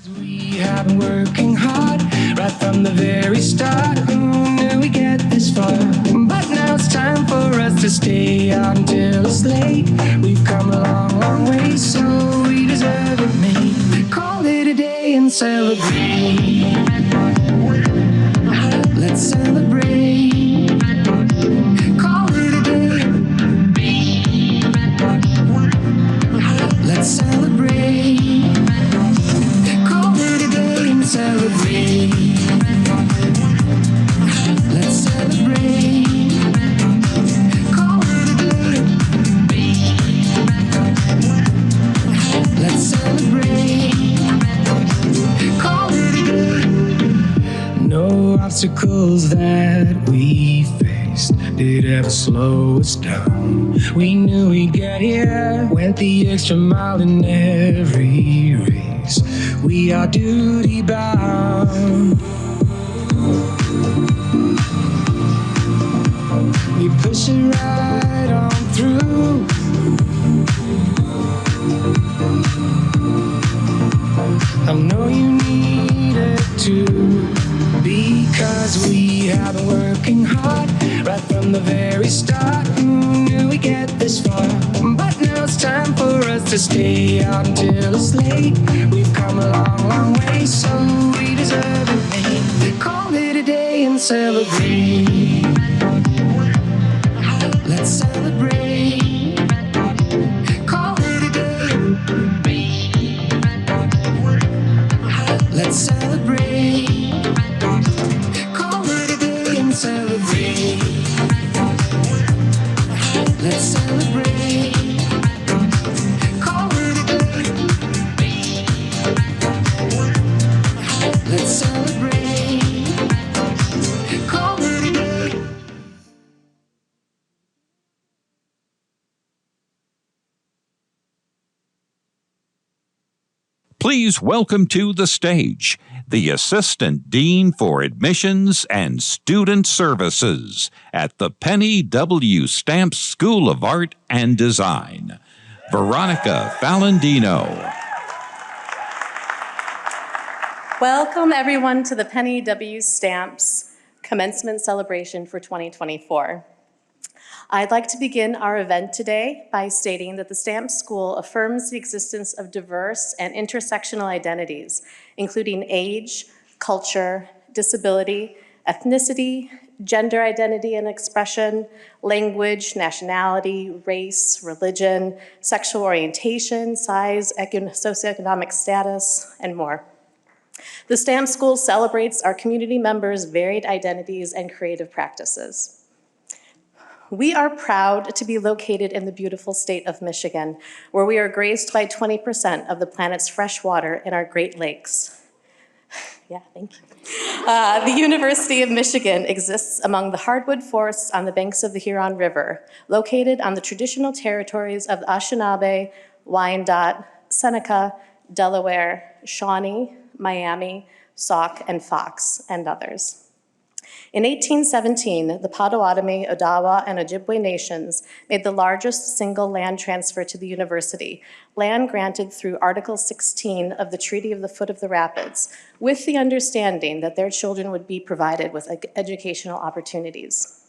We have been working hard right from the very start. Who knew we'd get this far? But now it's time for us to stay out until it's late. We've come a long, long way, so we deserve it, mate. Call it a day and celebrate. Let's celebrate. Call it a day. Let's celebrate. Call it a day and celebrate. Let's celebrate. Call it a day. Let's celebrate. Call it a day. No obstacles that we faced did ever slow us down. We knew we'd get here, went the extra mile in every race. We are duty bound. We push it right on through. I know you need it too, because we have been working hard right from the very start. Who knew we'd get this far? But now it's time for us to stay out until it's late. We've come a long, long way, so we deserve it, mate. Call it a day and celebrate. Let's celebrate. Call it a day. Let's celebrate. Call it a day and celebrate. Let's celebrate. Call it a day. Let's celebrate. Call it a day. Please welcome to the stage the Assistant Dean for Admissions and Student Services at the Penny W. Stamps School of Art and Design, Veronica Falandino. Welcome, everyone, to the Penny W. Stamps Commencement Celebration for 2024. I'd like to begin our event today by stating that the Stamps School affirms the existence of diverse and intersectional identities, including age, culture, disability, ethnicity, gender identity and expression, language, nationality, race, religion, sexual orientation, size, socioeconomic status, and more. The Stamps School celebrates our community members' varied identities and creative practices. We are proud to be located in the beautiful state of Michigan, where we are graced by 20% of the planet's fresh water in our Great Lakes. Yeah, thank you. The University of Michigan exists among the hardwood forests on the banks of the Huron River, located on the traditional territories of the Anishinaabe, Wyandot, Seneca, Delaware, Shawnee, Miami, Sauk, and Fox, and others. In 1817, the Potawatomi, Odawa, and Ojibwe nations made the largest single land transfer to the university, land granted through Article 16 of the Treaty of the Foot of the Rapids, with the understanding that their children would be provided with educational opportunities.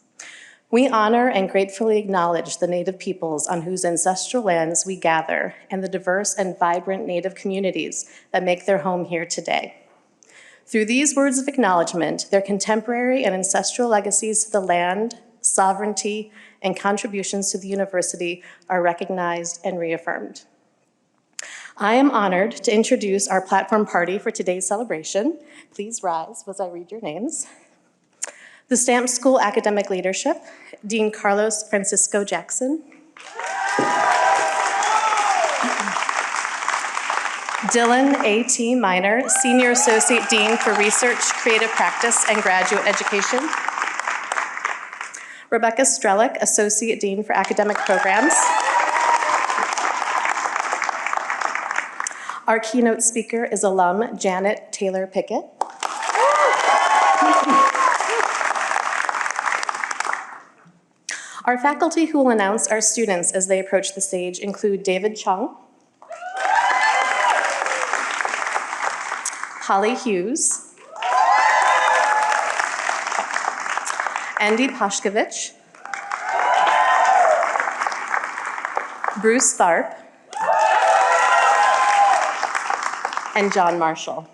We honor and gratefully acknowledge the Native peoples on whose ancestral lands we gather and the diverse and vibrant Native communities that make their home here today. Through these words of acknowledgement, their contemporary and ancestral legacies to the land, sovereignty, and contributions to the university are recognized and reaffirmed. I am honored to introduce our platform party for today's celebration. Please rise as I read your names. The Stamps School Academic Leadership, Dean Carlos Francisco Jackson. Dylan A.T. Miner, Senior Associate Dean for Research, Creative Practice, and Graduate Education. Rebecca Strelick, Associate Dean for Academic Programs. Our keynote speaker is alum Janet Taylor Pickett. Our faculty who will announce our students as they approach the stage include David Chung, Holly Hughes, Andy Pashkovich, Bruce Tharp, and John Marshall.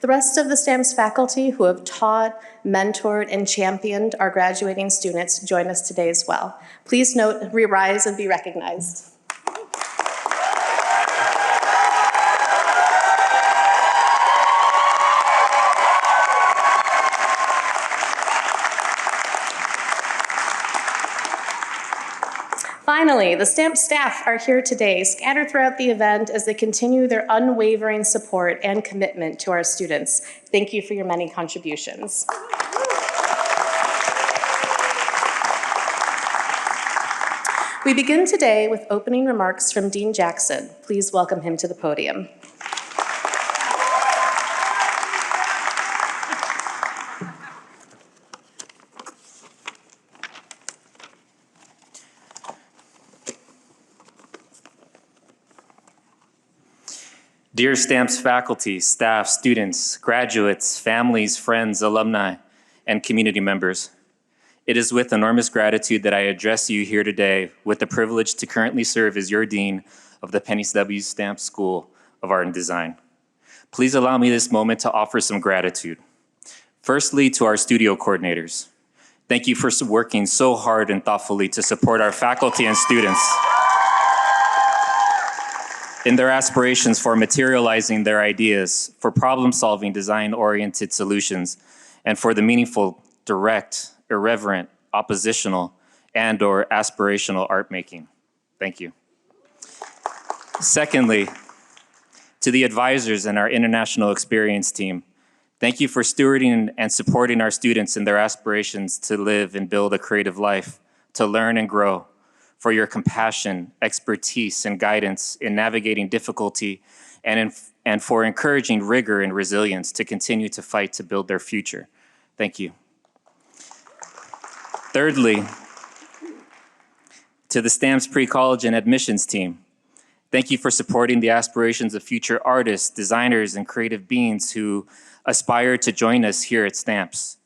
The rest of the STAMPS faculty who have taught, mentored, and championed our graduating students join us today as well. Please note, rise and be recognized. Finally, the STAMPS staff are here today, scattered throughout the event as they continue their unwavering support and commitment to our students. Thank you for your many contributions. We begin today with opening remarks from Dean Jackson. Please welcome him to the podium. Dear STAMPS faculty, staff, students, graduates, families, friends, alumni, and community members, it is with enormous gratitude that I address you here today with the privilege to currently serve as your Dean of the Penny W. Stamps School of Art and Design. Please allow me this moment to offer some gratitude. Firstly, to our studio coordinators. Thank you for working so hard and thoughtfully to support our faculty and students in their aspirations for materializing their ideas, for problem-solving design-oriented solutions, and for the meaningful, direct, irreverent, oppositional, and/or aspirational art making. Thank you. Secondly, to the advisors and our international experience team, thank you for stewarding and supporting our students in their aspirations to live and build a creative life, to learn and grow, for your compassion, expertise, and guidance in navigating difficulty, and for encouraging rigor and resilience to continue to fight to build their future. Thank you. Thirdly, to the STAMPS pre-college and admissions team, thank you for supporting the aspirations of future artists, designers, and creative beings who aspire to join us here at STAMPS.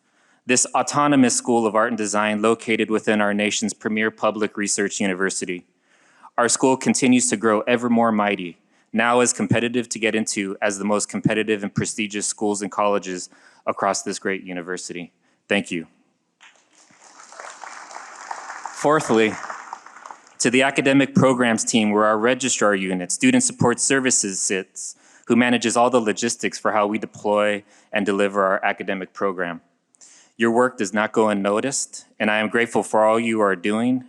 This autonomous School of Art and Design located within our nation's premier public research university. Our school continues to grow ever more mighty, now as competitive to get into as the most competitive and prestigious schools and colleges across this great university. Thank you. Fourthly, to the academic programs team where our registrar unit, student support services sits, who manages all the logistics for how we deploy and deliver our academic program. Your work does not go unnoticed, and I am grateful for all you are doing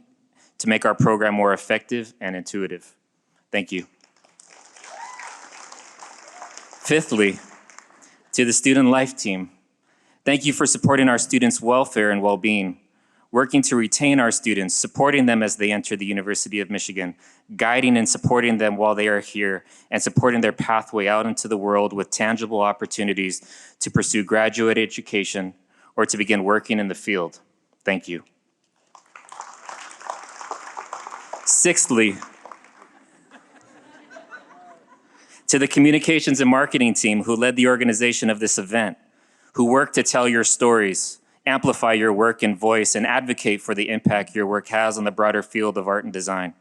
to make our program more effective and intuitive. Thank you. Fifthly, to the student life team, thank you for supporting our students' welfare and well-being, working to retain our students, supporting them as they enter the University of Michigan, guiding and supporting them while they are here, and supporting their pathway out into the world with tangible opportunities to pursue graduate education or to begin working in the field. Thank you. Sixthly, to the communications and marketing team who led the organization of this event, who worked to tell your stories, amplify your work and voice, and advocate for the impact your work has on the broader field of art and design,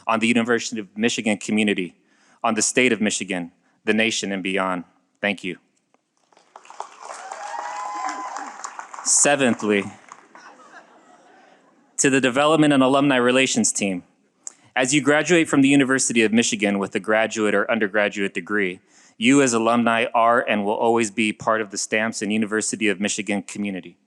on the University of Michigan community, on the state of Michigan, the nation, and beyond. Thank you. Seventhly, to the development and alumni relations team. As you graduate from the University of Michigan with a graduate or undergraduate degree, you as alumni are and will always be part of the STAMPS and University of Michigan community.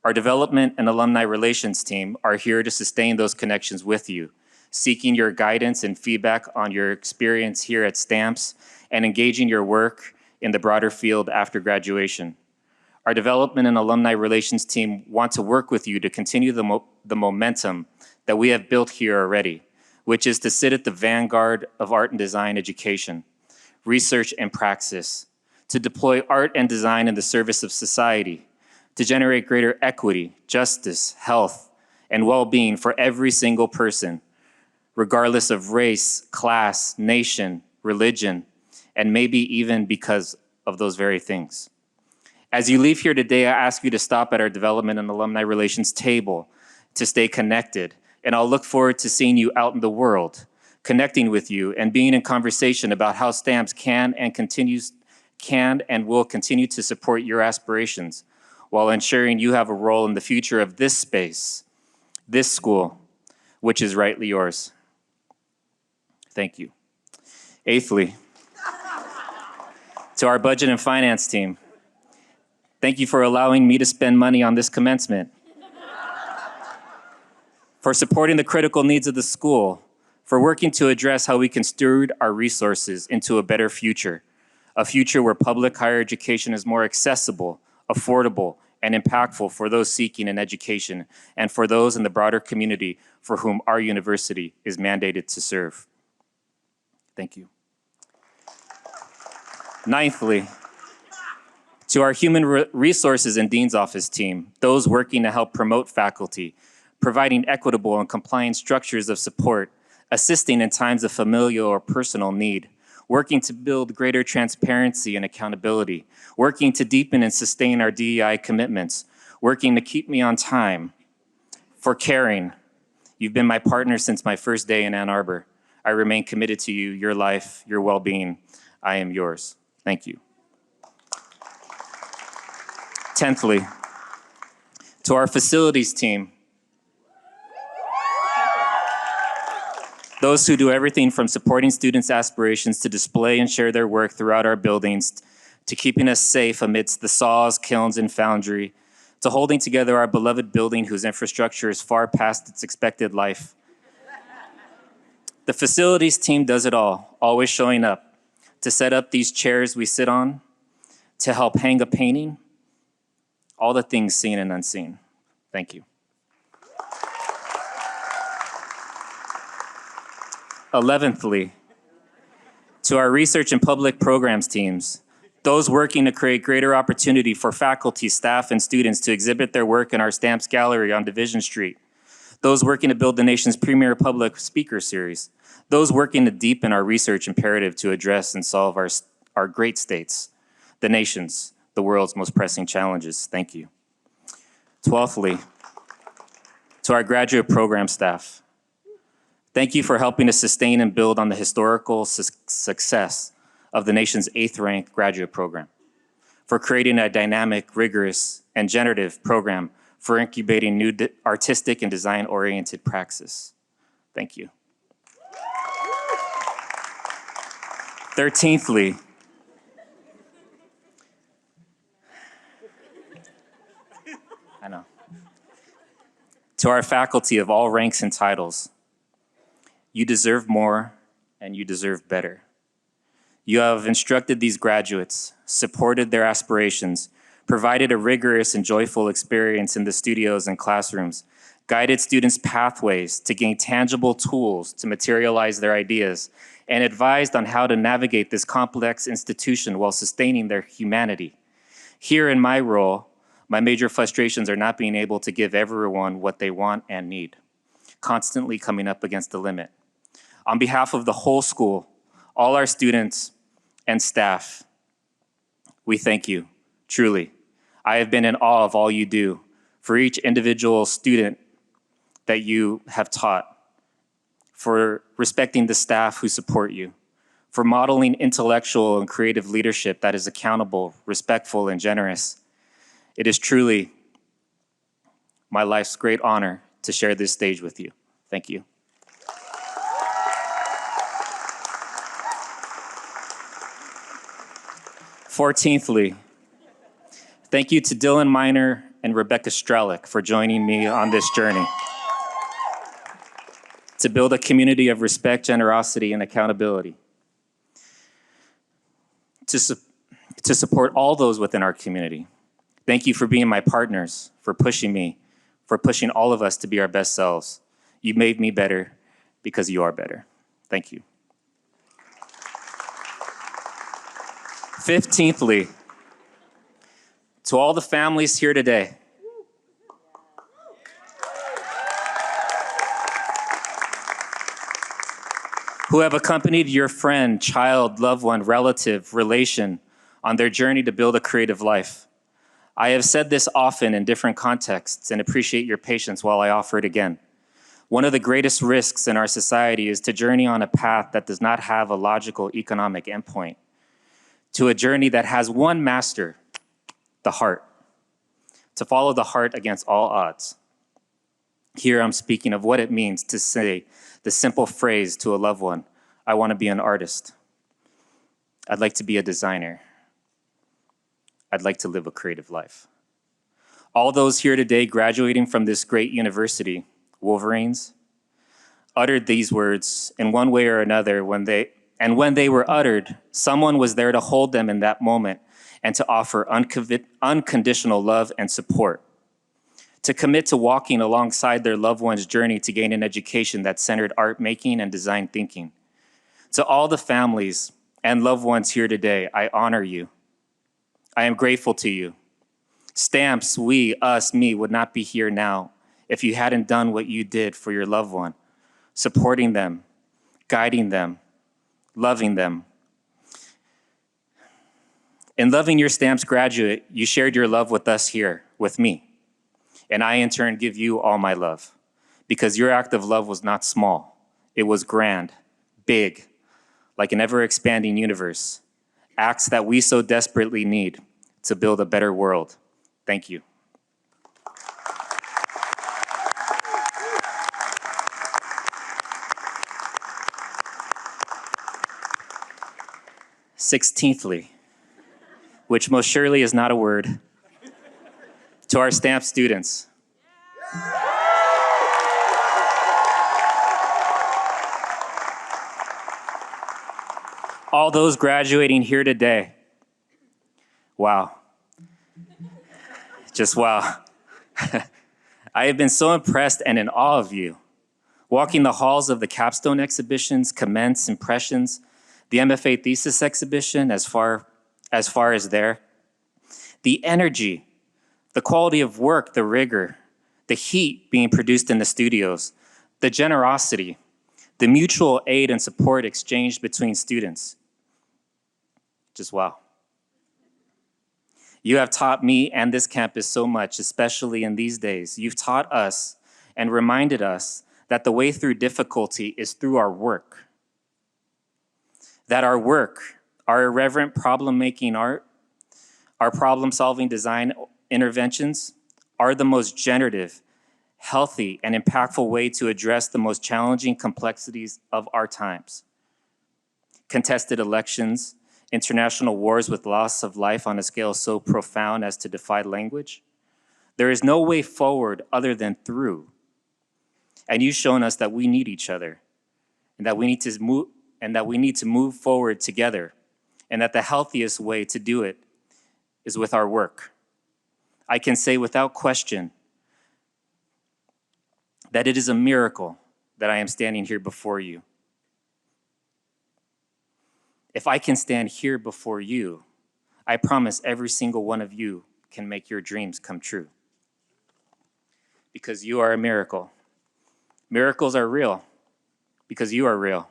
Our development and alumni relations team are here to sustain those connections with you, seeking your guidance and feedback on your experience here at STAMPS and engaging your work in the broader field after graduation. Our development and alumni relations team want to work with you to continue the momentum that we have built here already, which is to sit at the vanguard of art and design education, research and praxis, to deploy art and design in the service of society, to generate greater equity, justice, health, and well-being for every single person, regardless of race, class, nation, religion, and maybe even because of those very things. As you leave here today, I ask you to stop at our Development and Alumni Relations table to stay connected, and I'll look forward to seeing you out in the world, connecting with you and being in conversation about how Stamps can and will continue to support your aspirations while ensuring you have a role in the future of this space, this school, which is rightly yours. Thank you. Eighthly, to our budget and finance team, thank you for allowing me to spend money on this commencement, for supporting the critical needs of the school, for working to address how we can steward our resources into a better future, a future where public higher education is more accessible, affordable, and impactful for those seeking an education and for those in the broader community for whom our university is mandated to serve. Thank you. Ninthly, to our human resources and dean's office team, those working to help promote faculty, providing equitable and compliant structures of support, assisting in times of familial or personal need, working to build greater transparency and accountability, working to deepen and sustain our DEI commitments, working to keep me on time, for caring. You've been my partner since my first day in Ann Arbor. I remain committed to you, your life, your well-being. I am yours. Thank you. Tenthly, to our facilities team, those who do everything from supporting students' aspirations to display and share their work throughout our buildings, to keeping us safe amidst the saws, kilns, and foundry, to holding together our beloved building whose infrastructure is far past its expected life. The facilities team does it all, always showing up to set up these chairs we sit on, to help hang a painting, all the things seen and unseen. Thank you. 11thly, to our research and public programs teams, those working to create greater opportunity for faculty, staff, and students to exhibit their work in our Stamps Gallery on Division Street, those working to build the nation's premier public speaker series, those working to deepen our research imperative to address and solve our great states, the nation's, the world's most pressing challenges. Thank you. 12thly, to our graduate program staff, thank you for helping to sustain and build on the historical success of the nation's 8th-ranked graduate program, for creating a dynamic, rigorous, and generative program for incubating new artistic and design-oriented praxis. Thank you. 13thly, I know, to our faculty of all ranks and titles, you deserve more and you deserve better. You have instructed these graduates, supported their aspirations, provided a rigorous and joyful experience in the studios and classrooms, guided students' pathways to gain tangible tools to materialize their ideas, and advised on how to navigate this complex institution while sustaining their humanity. Here in my role, my major frustrations are not being able to give everyone what they want and need, constantly coming up against the limit. On behalf of the whole school, all our students and staff, we thank you, truly. I have been in awe of all you do for each individual student that you have taught, for respecting the staff who support you, for modeling intellectual and creative leadership that is accountable, respectful, and generous. It is truly my life's great honor to share this stage with you. Thank you. Fourteenthly, thank you to Dylan Miner and Rebecca Strelick for joining me on this journey to build a community of respect, generosity, and accountability. To support all those within our community. Thank you for being my partners, for pushing me, for pushing all of us to be our best selves. You made me better because you are better. Thank you. 15thly, to all the families here today, who have accompanied your friend, child, loved one, relative, relation on their journey to build a creative life. I have said this often in different contexts and appreciate your patience while I offer it again. One of the greatest risks in our society is to journey on a path that does not have a logical economic endpoint, to a journey that has one master, the heart, to follow the heart against all odds. Here I'm speaking of what it means to say the simple phrase to a loved one, I want to be an artist. I'd like to be a designer. I'd like to live a creative life. All those here today graduating from this great university, Wolverines, uttered these words in one way or another when they were uttered, someone was there to hold them in that moment and to offer unconditional love and support, to commit to walking alongside their loved one's journey to gain an education that centered art making and design thinking. To all the families and loved ones here today, I honor you. I am grateful to you. Stamps, we, us, me would not be here now if you hadn't done what you did for your loved one, supporting them, guiding them, loving them. In loving your Stamps graduate, you shared your love with us here, with me. And I, in turn, give you all my love, because your act of love was not small. It was grand, big, like an ever-expanding universe, acts that we so desperately need to build a better world. Thank you. Sixteenthly, which most surely is not a word, to our Stamp students. All those graduating here today. Wow. Just wow. I have been so impressed and in awe of you. Walking the halls of the capstone exhibitions, Commence, Impressions, the MFA thesis exhibition as far as there. The energy, the quality of work, the rigor, the heat being produced in the studios, the generosity, the mutual aid and support exchanged between students. Just wow. You have taught me and this campus so much, especially in these days. You've taught us and reminded us that the way through difficulty is through our work. That our work, our irreverent problem-making art, our problem-solving design interventions are the most generative, healthy, and impactful way to address the most challenging complexities of our times. Contested elections, international wars with loss of life on a scale so profound as to defy language. There is no way forward other than through. And you've shown us that we need each other, and that we need to move forward together, and that the healthiest way to do it is with our work. I can say without question that it is a miracle that I am standing here before you. If I can stand here before you, I promise every single one of you can make your dreams come true. Because you are a miracle. Miracles are real because you are real.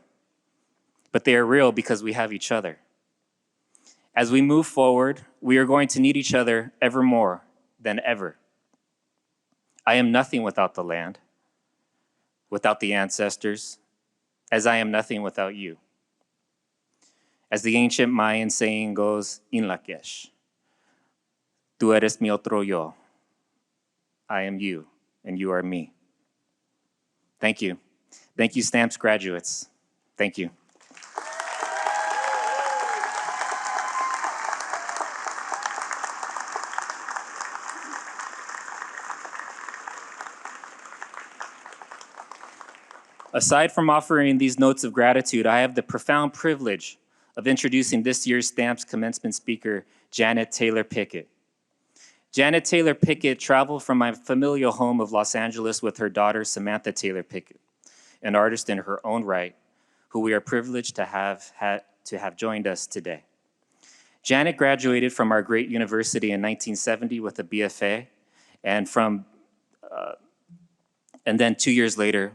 But they are real because we have each other. As we move forward, we are going to need each other ever more than ever. I am nothing without the land, without the ancestors, as I am nothing without you. As the ancient Mayan saying goes, Inlakesh, tú eres mi otro yo. I am you, and you are me. Thank you. Thank you, Stamps graduates. Thank you. Aside from offering these notes of gratitude, I have the profound privilege of introducing this year's Stamps commencement speaker, Janet Taylor Pickett. Janet Taylor Pickett traveled from my familial home of Los Angeles with her daughter, Samantha Taylor Pickett, an artist in her own right, who we are privileged to have joined us today. Janet graduated from our great university in 1970 with a BFA, and then 2 years later,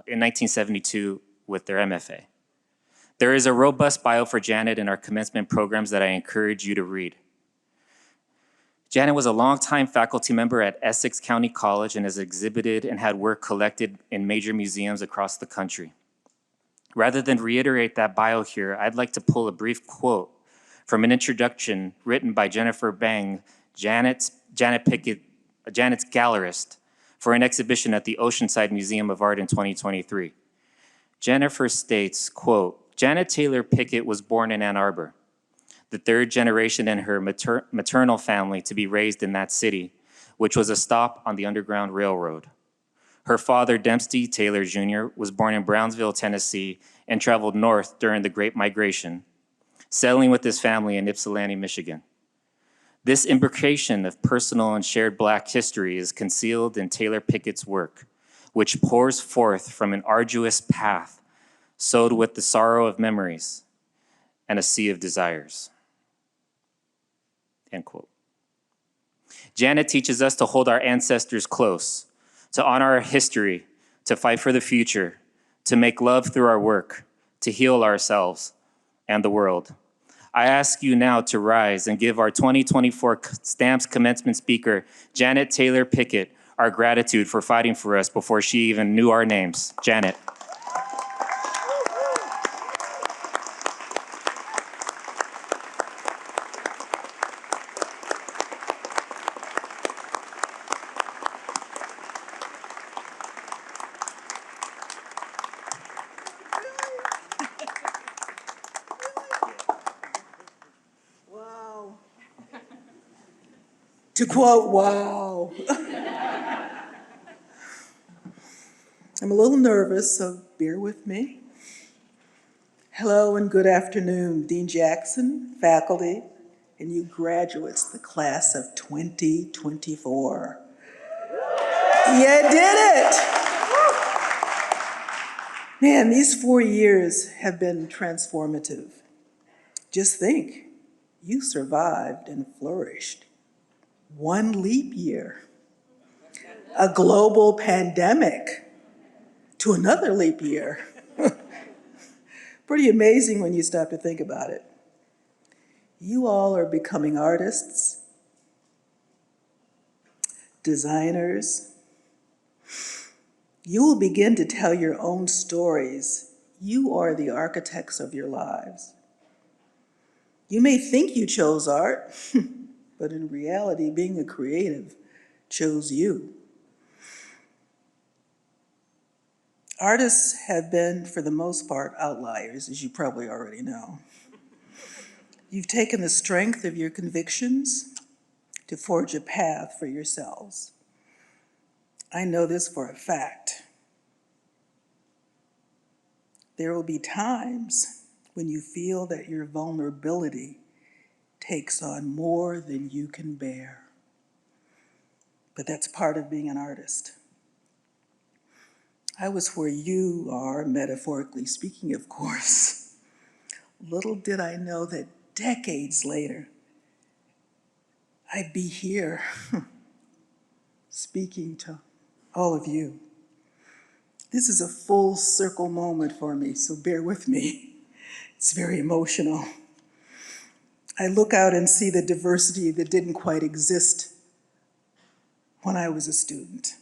in 1972, with their MFA. There is a robust bio for Janet in our commencement programs that I encourage you to read. Janet was a longtime faculty member at Essex County College and has exhibited and had work collected in major museums across the country. Rather than reiterate that bio here, I'd like to pull a brief quote from an introduction written by Jennifer Bang, Janet's gallerist, for an exhibition at the Oceanside Museum of Art in 2023. Jennifer states, quote, Janet Taylor Pickett was born in Ann Arbor, the third generation in her maternal family to be raised in that city, which was a stop on the Underground Railroad. Her father, Dempsey Taylor Jr., was born in Brownsville, Tennessee, and traveled north during the Great Migration, settling with his family in Ypsilanti, Michigan. This imbrication of personal and shared Black history is concealed in Taylor Pickett's work, which pours forth from an arduous path sowed with the sorrow of memories and a sea of desires. End quote. Janet teaches us to hold our ancestors close, to honor our history, to fight for the future, to make love through our work, to heal ourselves and the world. I ask you now to rise and give our 2024 Stamps commencement speaker, Janet Taylor Pickett, our gratitude for fighting for us before she even knew our names. Janet. To quote, wow. I'm a little nervous, so bear with me. Hello and good afternoon, Dean Jackson, faculty, and you graduates, the class of 2024. You did it! Man, these 4 years have been transformative. Just think, you survived and flourished. 1 leap year, a global pandemic, to another leap year. Pretty amazing when you stop to think about it. You all are becoming artists, designers. You will begin to tell your own stories. You are the architects of your lives. You may think you chose art, but in reality, being a creative chose you. Artists have been, for the most part, outliers, as you probably already know. You've taken the strength of your convictions to forge a path for yourselves. I know this for a fact. There will be times when you feel that your vulnerability takes on more than you can bear. But that's part of being an artist. I was where you are, metaphorically speaking, of course. Little did I know that decades later, I'd be here speaking to all of you. This is a full circle moment for me, so bear with me. It's very emotional. I look out and see the diversity that didn't quite exist when I was a student.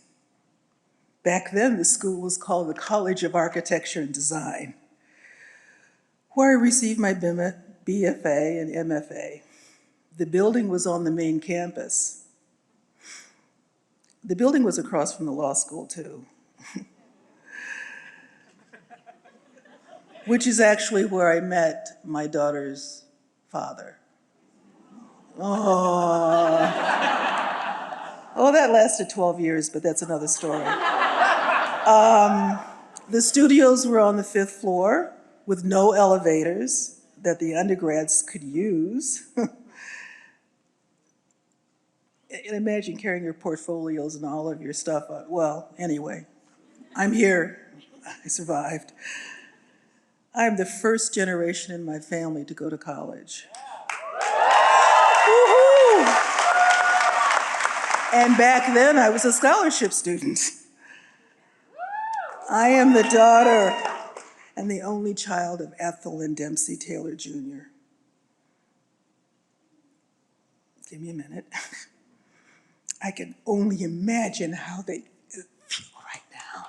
Back then, the school was called the College of Architecture and Design, where I received my BFA and MFA. The building was on the main campus. The building was across from the law school, too, which is actually where I met my daughter's father. Oh, that lasted 12 years, but that's another story. The studios were on the 5th floor with no elevators that the undergrads could use. And imagine carrying your portfolios and all of your stuff. Well, anyway, I'm here. I survived. I'm the first generation in my family to go to college. Woo-hoo! And back then, I was a scholarship student. I am the daughter and the only child of Ethel and Dempsey Taylor Jr. Give me a minute. I can only imagine how they feel right now.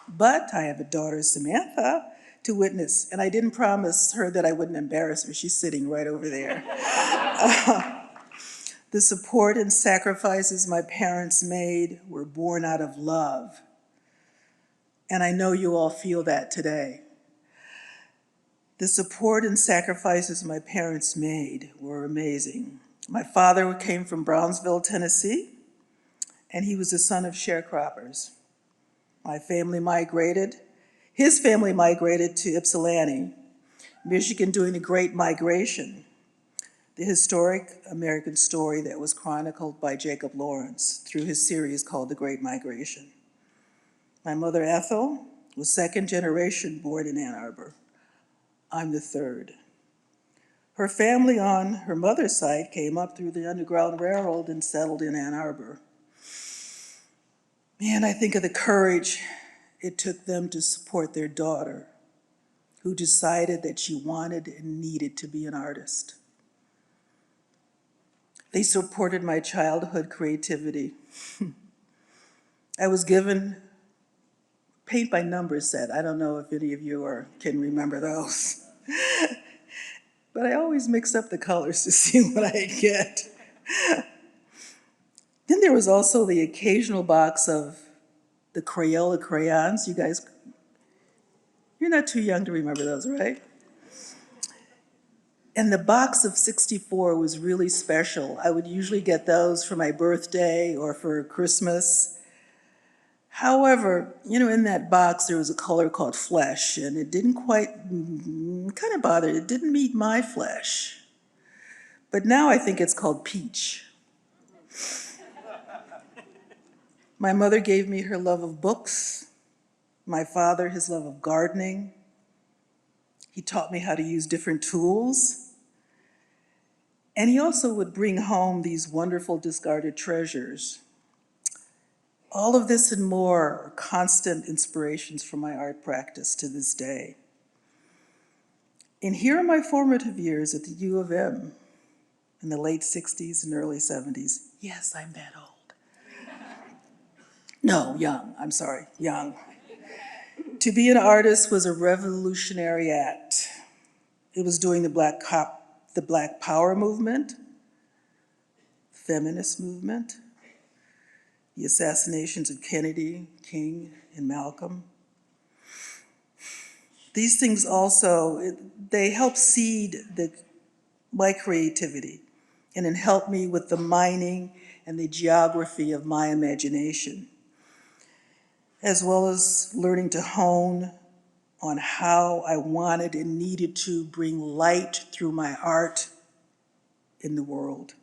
But I have a daughter, Samantha, to witness, and I didn't promise her that I wouldn't embarrass her. She's sitting right over there. The support and sacrifices my parents made were born out of love. And I know you all feel that today. The support and sacrifices my parents made were amazing. My father came from Brownsville, Tennessee, and he was the son of sharecroppers. His family migrated to Ypsilanti, Michigan during the Great Migration, the historic American story that was chronicled by Jacob Lawrence through his series called The Great Migration. My mother, Ethel, was second generation born in Ann Arbor. I'm the third. Her family on her mother's side came up through the Underground Railroad and settled in Ann Arbor. Man, I think of the courage it took them to support their daughter, who decided that she wanted and needed to be an artist. They supported my childhood creativity. I was given paint by numbers set. I don't know if any of you can remember those. But I always mix up the colors to see what I get. Then there was also the occasional box of the Crayola crayons. You guys, you're not too young to remember those, right? And the box of 64 was really special. I would usually get those for my birthday or for Christmas. However, in that box there was a color called flesh, and it didn't quite, kind of bothered, it didn't meet my flesh. But now I think it's called peach. My mother gave me her love of books, my father his love of gardening. He taught me how to use different tools. And he also would bring home these wonderful discarded treasures. All of this and more are constant inspirations for my art practice to this day. And here are my formative years at the U of M in the late 60s and early 70s. Yes, I'm that old. No, young, I'm sorry, young. To be an artist was a revolutionary act. It was during the Black Power movement, feminist movement, the assassinations of Kennedy, King, and Malcolm. These things also, they help seed my creativity, and it helped me with the mining and the geography of my imagination, as well as learning to hone on how I wanted and needed to bring light through my art in the world.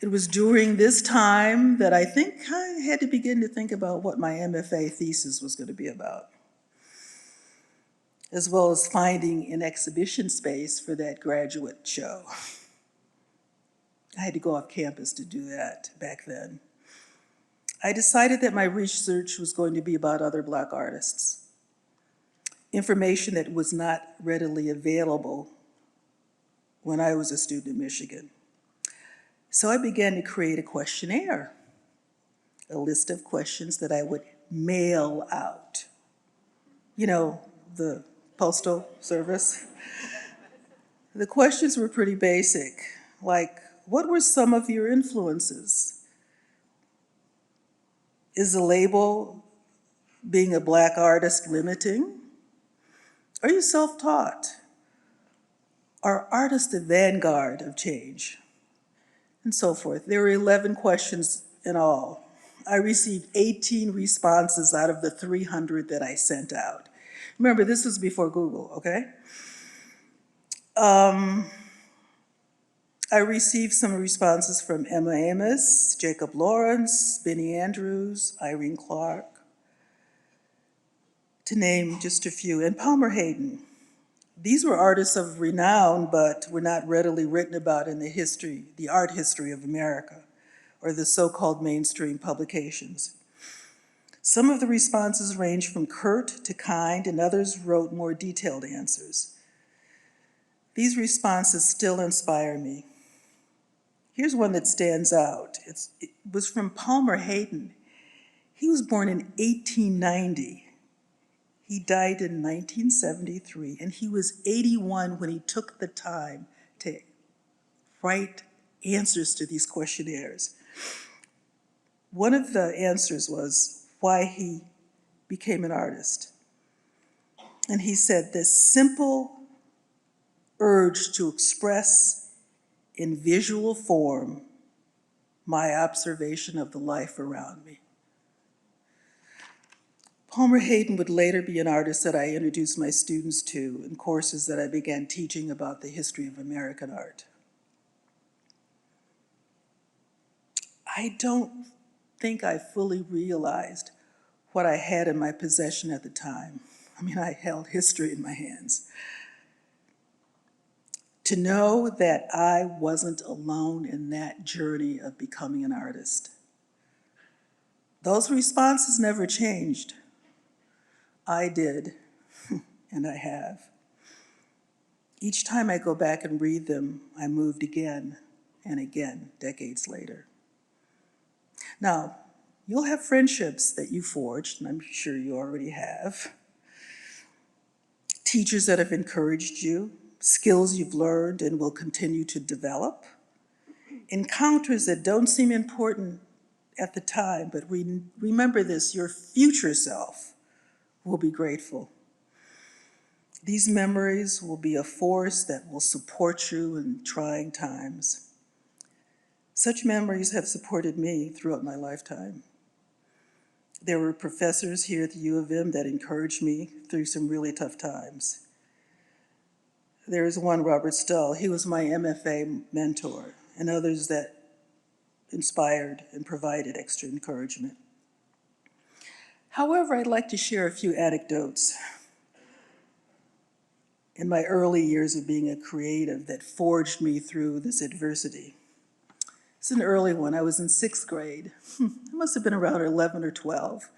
It was during this time that I think I had to begin to think about what my MFA thesis was going to be about, as well as finding an exhibition space for that graduate show. I had to go off campus to do that back then. I decided that my research was going to be about other Black artists, information that was not readily available when I was a student in Michigan. So I began to create a questionnaire, a list of questions that I would mail out. The Postal Service. The questions were pretty basic, like, what were some of your influences? Is the label being a Black artist limiting? Are you self-taught? Are artists the vanguard of change? And so forth. There were 11 questions in all. I received 18 responses out of the 300 that I sent out. Remember, this was before Google, okay? I received some responses from Emma Amos, Jacob Lawrence, Benny Andrews, Irene Clark, to name just a few, and Palmer Hayden. These were artists of renown, but were not readily written about in the art history of America, or the so-called mainstream publications. Some of the responses ranged from curt to kind, and others wrote more detailed answers. These responses still inspire me. Here's one that stands out. It was from Palmer Hayden. He was born in 1890. He died in 1973, and he was 81 when he took the time to write answers to these questionnaires. One of the answers was why he became an artist. And he said, this simple urge to express in visual form my observation of the life around me. Palmer Hayden would later be an artist that I introduced my students to in courses that I began teaching about the history of American art. I don't think I fully realized what I had in my possession at the time. I mean, I held history in my hands. To know that I wasn't alone in that journey of becoming an artist. Those responses never changed. I did, and I have. Each time I go back and read them, I moved again and again, decades later. Now, you'll have friendships that you forged, and I'm sure you already have. Teachers that have encouraged you, skills you've learned and will continue to develop. Encounters that don't seem important at the time, but remember this, your future self will be grateful. These memories will be a force that will support you in trying times. Such memories have supported me throughout my lifetime. There were professors here at the U of M that encouraged me through some really tough times. There is one, Robert Stull, he was my MFA mentor, and others that inspired and provided extra encouragement. However, I'd like to share a few anecdotes in my early years of being a creative that forged me through this adversity. It's an early one. I was in 6th grade. I must have been around 11 or 12.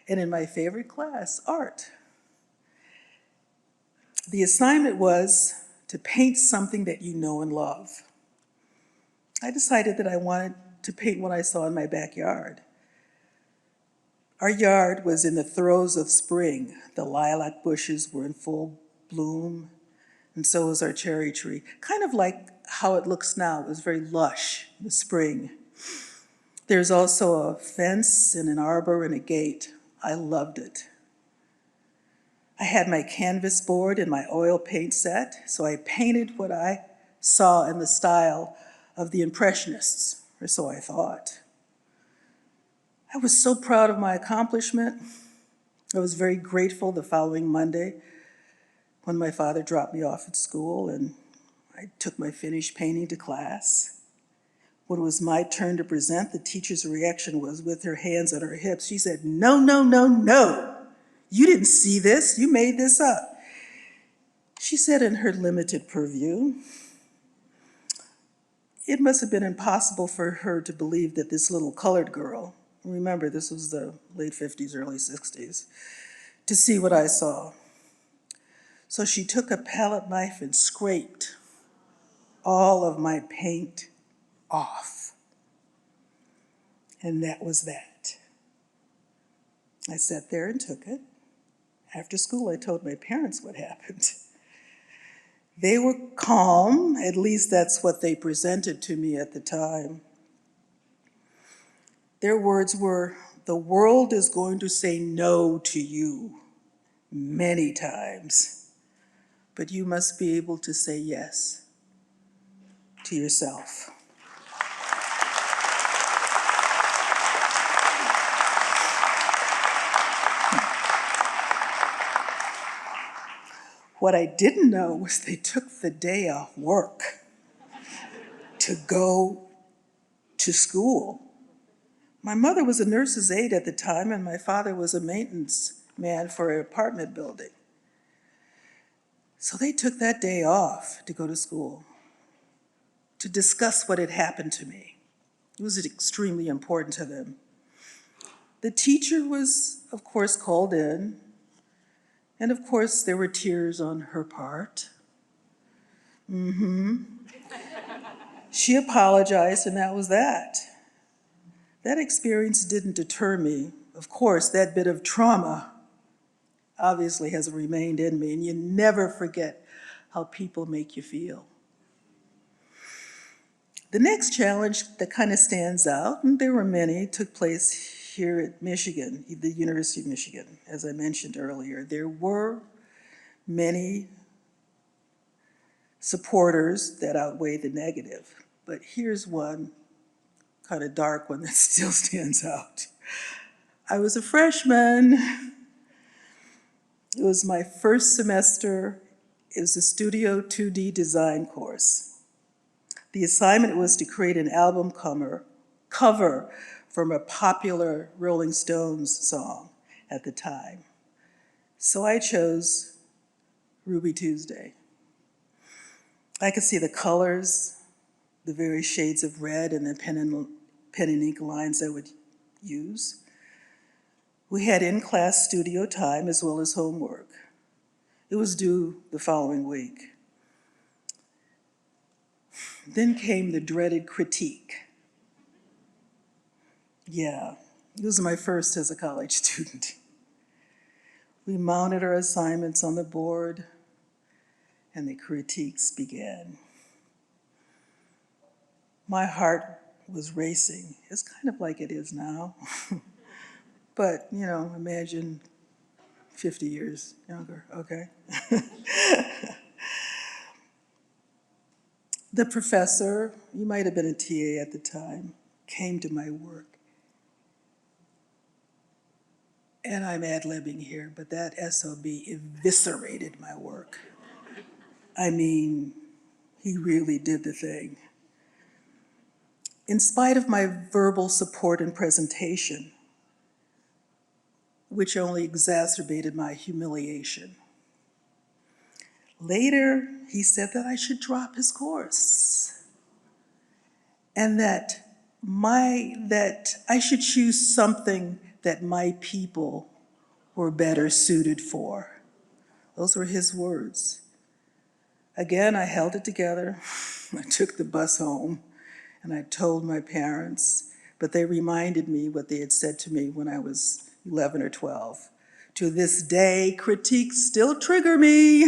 And in my favorite class, art. The assignment was to paint something that you know and love. I decided that I wanted to paint what I saw in my backyard. Our yard was in the throes of spring. The lilac bushes were in full bloom, and so was our cherry tree. Kind of like how it looks now. It was very lush in the spring. There's also a fence and an arbor and a gate. I loved it. I had my canvas board and my oil paint set, so I painted what I saw in the style of the Impressionists, or so I thought. I was so proud of my accomplishment. I was very grateful the following Monday when my father dropped me off at school and I took my finished painting to class. When it was my turn to present, the teacher's reaction was with her hands on her hips. She said, "No, no, no, no. You didn't see this. You made this up." She said in her limited purview. It must have been impossible for her to believe that this little colored girl, remember this was the late 50s, early 60s, to see what I saw. So she took a palette knife and scraped all of my paint off. And that was that. I sat there and took it. After school, I told my parents what happened. They were calm, at least that's what they presented to me at the time. Their words were, "The world is going to say no to you many times, but you must be able to say yes to yourself." What I didn't know was they took the day off work to go to school. My mother was a nurse's aide at the time, and my father was a maintenance man for an apartment building. So they took that day off to go to school, to discuss what had happened to me. It was extremely important to them. The teacher was, of course, called in, and of course there were tears on her part. She apologized, and that was that. That experience didn't deter me. Of course, that bit of trauma obviously has remained in me, and you never forget how people make you feel. The next challenge that kind of stands out, and there were many, took place here at Michigan, the University of Michigan, as I mentioned earlier. There were many supporters that outweigh the negative, but here's one kind of dark one that still stands out. I was a freshman. It was my first semester. It was a Studio 2D design course. The assignment was to create an album cover from a popular Rolling Stones song at the time. So I chose Ruby Tuesday. I could see the colors, the various shades of red, and the pen and ink lines I would use. We had in-class studio time as well as homework. It was due the following week. Then came the dreaded critique. Yeah, it was my first as a college student. We mounted our assignments on the board, and the critiques began. My heart was racing. It's kind of like it is now. But, you know, imagine 50 years younger, okay? The professor, you might have been a TA at the time, came to my work. And I'm ad-libbing here, but that SOB eviscerated my work. I mean, he really did the thing. In spite of my verbal support and presentation, which only exacerbated my humiliation. Later, he said that I should drop his course and that I should choose something that my people were better suited for. Those were his words. Again, I held it together. I took the bus home and I told my parents, but they reminded me what they had said to me when I was 11 or 12. To this day, critiques still trigger me.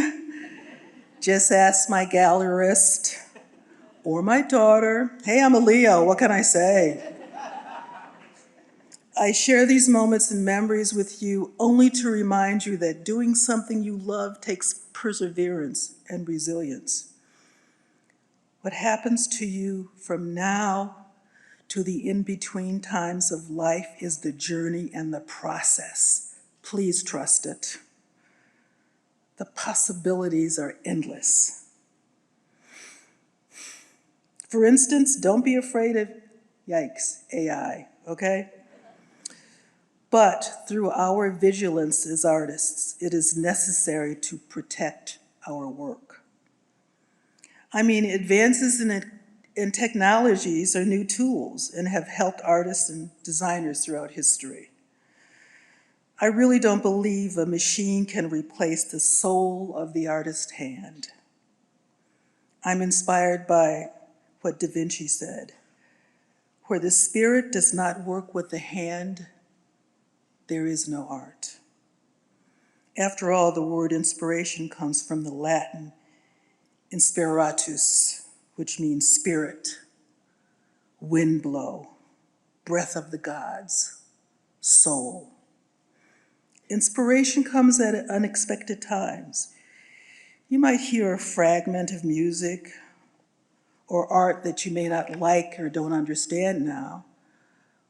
Just ask my gallerist or my daughter. Hey, I'm a Leo, what can I say? I share these moments and memories with you only to remind you that doing something you love takes perseverance and resilience. What happens to you from now to the in-between times of life is the journey and the process. Please trust it. The possibilities are endless. For instance, don't be afraid of, yikes, AI, okay? But through our vigilance as artists, it is necessary to protect our work. I mean, advances in technologies are new tools and have helped artists and designers throughout history. I really don't believe a machine can replace the soul of the artist's hand. I'm inspired by what Da Vinci said, where the spirit does not work with the hand, there is no art. After all, the word inspiration comes from the Latin inspiratus, which means spirit, wind blow, breath of the gods, soul. Inspiration comes at unexpected times. You might hear a fragment of music or art that you may not like or don't understand now,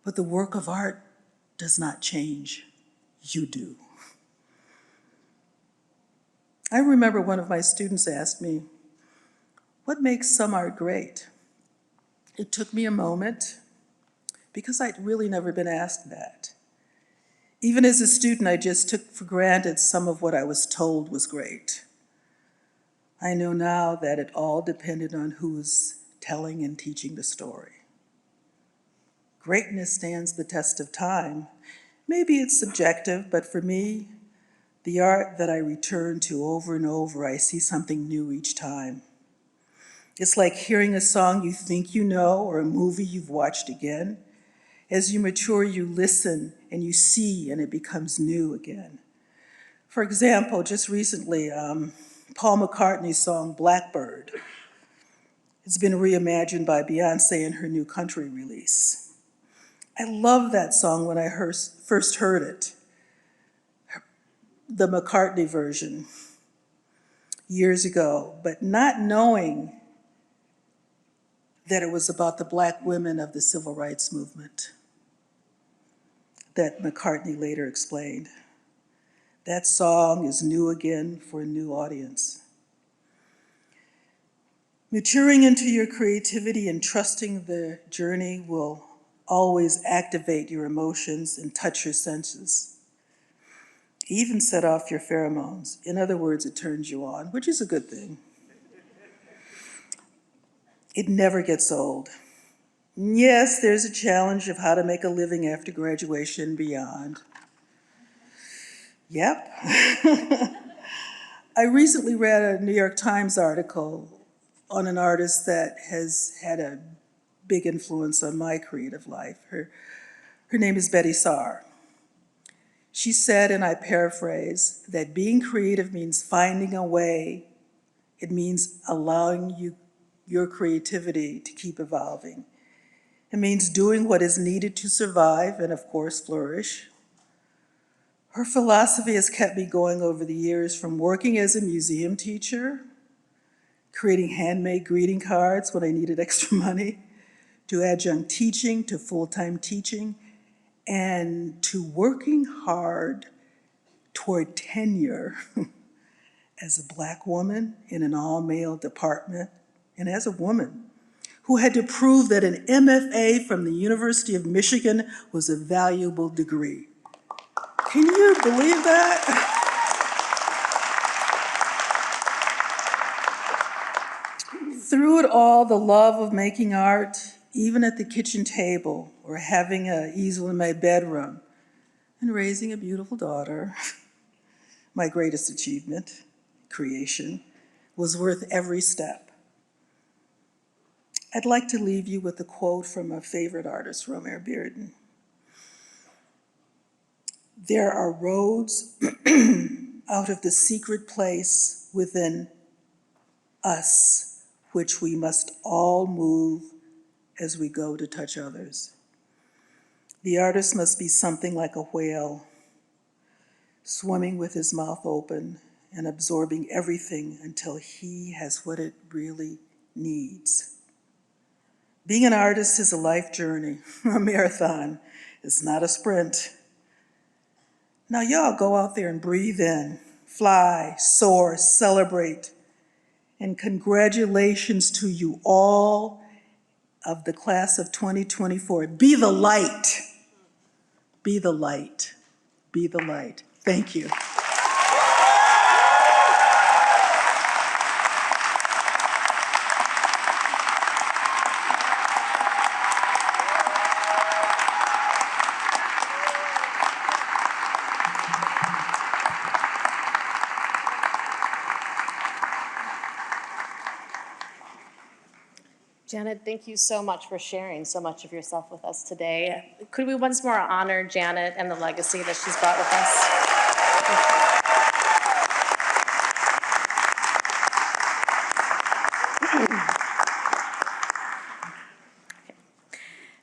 but the work of art does not change. You do. I remember one of my students asked me, what makes some art great? It took me a moment because I'd really never been asked that. Even as a student, I just took for granted some of what I was told was great. I know now that it all depended on who was telling and teaching the story. Greatness stands the test of time. Maybe it's subjective, but for me, the art that I return to over and over, I see something new each time. It's like hearing a song you think you know or a movie you've watched again. As you mature, you listen and you see, and it becomes new again. For example, just recently, Paul McCartney's song Blackbird has been reimagined by Beyoncé in her new country release. I love that song when I first heard it, the McCartney version, years ago, but not knowing that it was about the Black women of the civil rights movement that McCartney later explained. That song is new again for a new audience. Maturing into your creativity and trusting the journey will always activate your emotions and touch your senses. Even set off your pheromones. In other words, it turns you on, which is a good thing. It never gets old. Yes, there's a challenge of how to make a living after graduation and beyond. Yep. I recently read a New York Times article on an artist that has had a big influence on my creative life. Her name is Betty Saar. She said, and I paraphrase, that being creative means finding a way. It means allowing your creativity to keep evolving. It means doing what is needed to survive and, of course, flourish. Her philosophy has kept me going over the years, from working as a museum teacher, creating handmade greeting cards when I needed extra money, to adjunct teaching, to full-time teaching, and to working hard toward tenure as a Black woman in an all-male department, and as a woman who had to prove that an MFA from the University of Michigan was a valuable degree. Can you believe that? Through it all, the love of making art, even at the kitchen table or having an easel in my bedroom, and raising a beautiful daughter, my greatest achievement, creation, was worth every step. I'd like to leave you with a quote from a favorite artist, Romare Bearden. There are roads out of the secret place within us, which we must all move as we go to touch others. The artist must be something like a whale, swimming with his mouth open and absorbing everything until he has what it really needs. Being an artist is a life journey, a marathon. It's not a sprint. Now y'all go out there and breathe in, fly, soar, celebrate. And congratulations to you all of the class of 2024. Be the light. Be the light. Be the light. Thank you. Janet, thank you so much for sharing so much of yourself with us today. Could we once more honor Janet and the legacy that she's brought with us?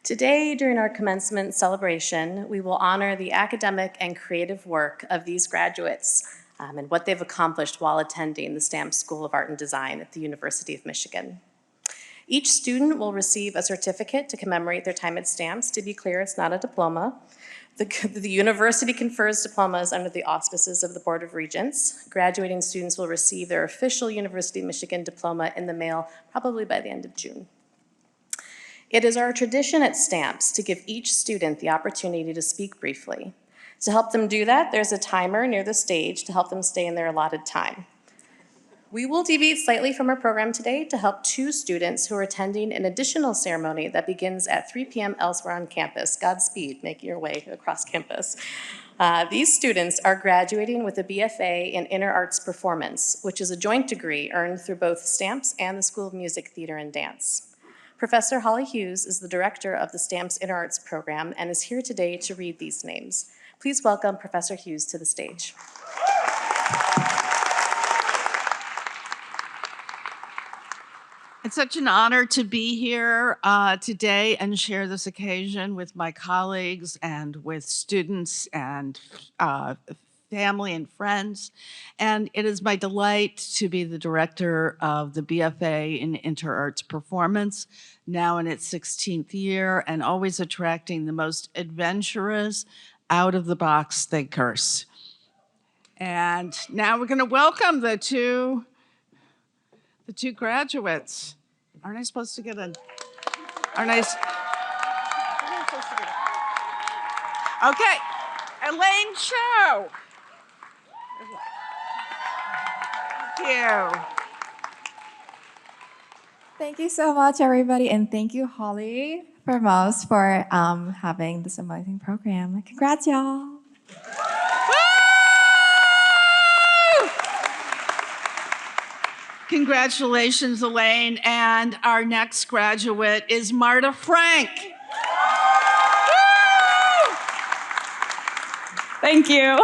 Today, during our commencement celebration, we will honor the academic and creative work of these graduates and what they've accomplished while attending the Stamps School of Art and Design at the University of Michigan. Each student will receive a certificate to commemorate their time at Stamps. To be clear, it's not a diploma. The university confers diplomas under the auspices of the Board of Regents. Graduating students will receive their official University of Michigan diploma in the mail, probably by the end of June. It is our tradition at Stamps to give each student the opportunity to speak briefly. To help them do that, there's a timer near the stage to help them stay in their allotted time. We will deviate slightly from our program today to help 2 students who are attending an additional ceremony that begins at 3 p.m. elsewhere on campus. Godspeed, making your way across campus. These students are graduating with a BFA in Inner Arts Performance, which is a joint degree earned through both STAMPS and the School of Music, Theater, and Dance. Professor Holly Hughes is the director of the STAMPS Inner Arts program and is here today to read these names. Please welcome Professor Hughes to the stage. It's such an honor to be here today and share this occasion with my colleagues and with students and family and friends. And it is my delight to be the director of the BFA in Inter Arts Performance, now in its 16th year, and always attracting the most adventurous, out-of-the-box thinkers. And now we're going to welcome the two graduates. Aren't I supposed to get Okay, Elaine Cho. Thank you. Thank you so much, everybody, and thank you, Holly, foremost, for having this amazing program. Congrats, y'all. Congratulations, Elaine. And our next graduate is Marta Frank. Thank you.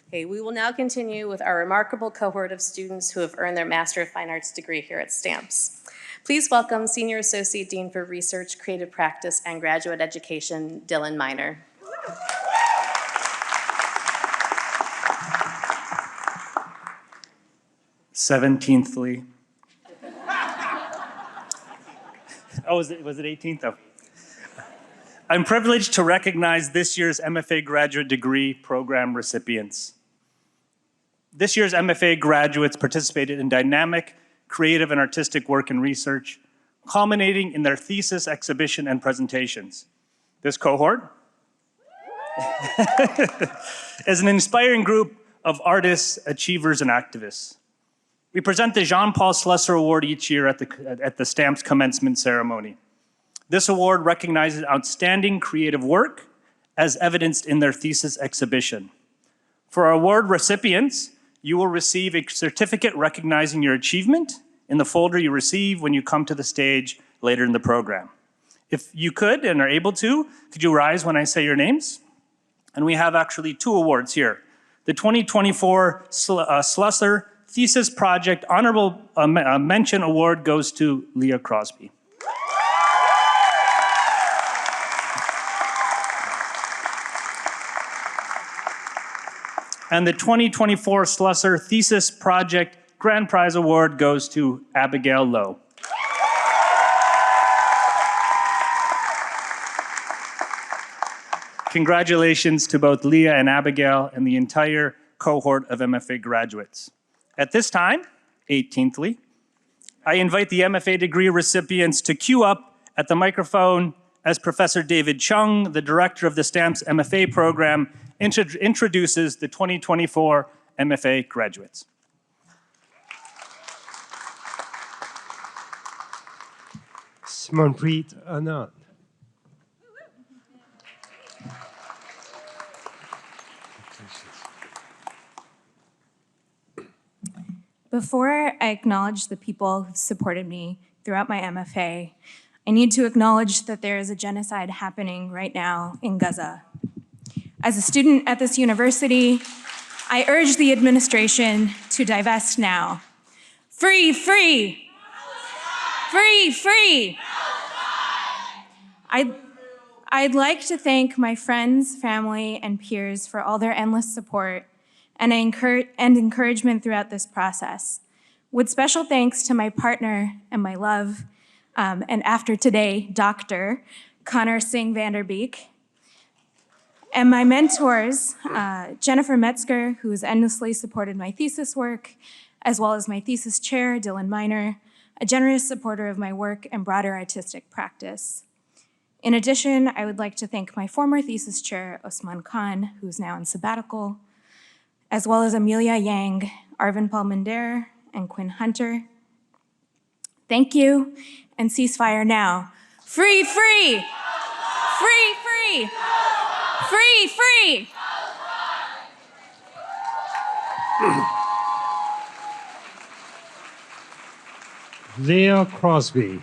Okay, we will now continue with our remarkable cohort of students who have earned their Master of Fine Arts degree here at STAMPS. Please welcome Senior Associate Dean for Research, Creative Practice, and Graduate Education, Dylan Miner. Seventeenthly. Oh, was it 18th? Oh. I'm privileged to recognize this year's MFA graduate degree program recipients. This year's MFA graduates participated in dynamic, creative, and artistic work and research, culminating in their thesis, exhibition, and presentations. This cohort is an inspiring group of artists, achievers, and activists. We present the Jean-Paul Slusser Award each year at the STAMPS commencement ceremony. This award recognizes outstanding creative work as evidenced in their thesis exhibition. For our award recipients, you will receive a certificate recognizing your achievement in the folder you receive when you come to the stage later in the program. If you could and are able to, could you rise when I say your names? And we have actually 2 awards here. The 2024 Slusser Thesis Project Honorable Mention Award goes to Leah Crosby. And the 2024 Slusser Thesis Project Grand Prize Award goes to Abigail Lowe. Congratulations to both Leah and Abigail and the entire cohort of MFA graduates. At this time, 18thly, I invite the MFA degree recipients to queue up at the microphone as Professor David Chung, the director of the STAMPS MFA program, introduces the 2024 MFA graduates. Smanpreet Anand. Before I acknowledge the people who've supported me throughout my MFA, I need to acknowledge that there is a genocide happening right now in Gaza. As a student at this university, I urge the administration to divest now. Free, free! Free, free! I'd like to thank my friends, family, and peers for all their endless support and encouragement throughout this process. With special thanks to my partner and my love, and after today, Dr. Connor Singh Vanderbeek, and my mentors, Jennifer Metzger, who has endlessly supported my thesis work, as well as my thesis chair, Dylan Miner, a generous supporter of my work and broader artistic practice. In addition, I would like to thank my former thesis chair, Osman Khan, who's now on sabbatical, as well as Amelia Yang, Arvin Palmander, and Quinn Hunter. Thank you, and ceasefire now. Free, free! Free, free! Free, free! Leah Crosby.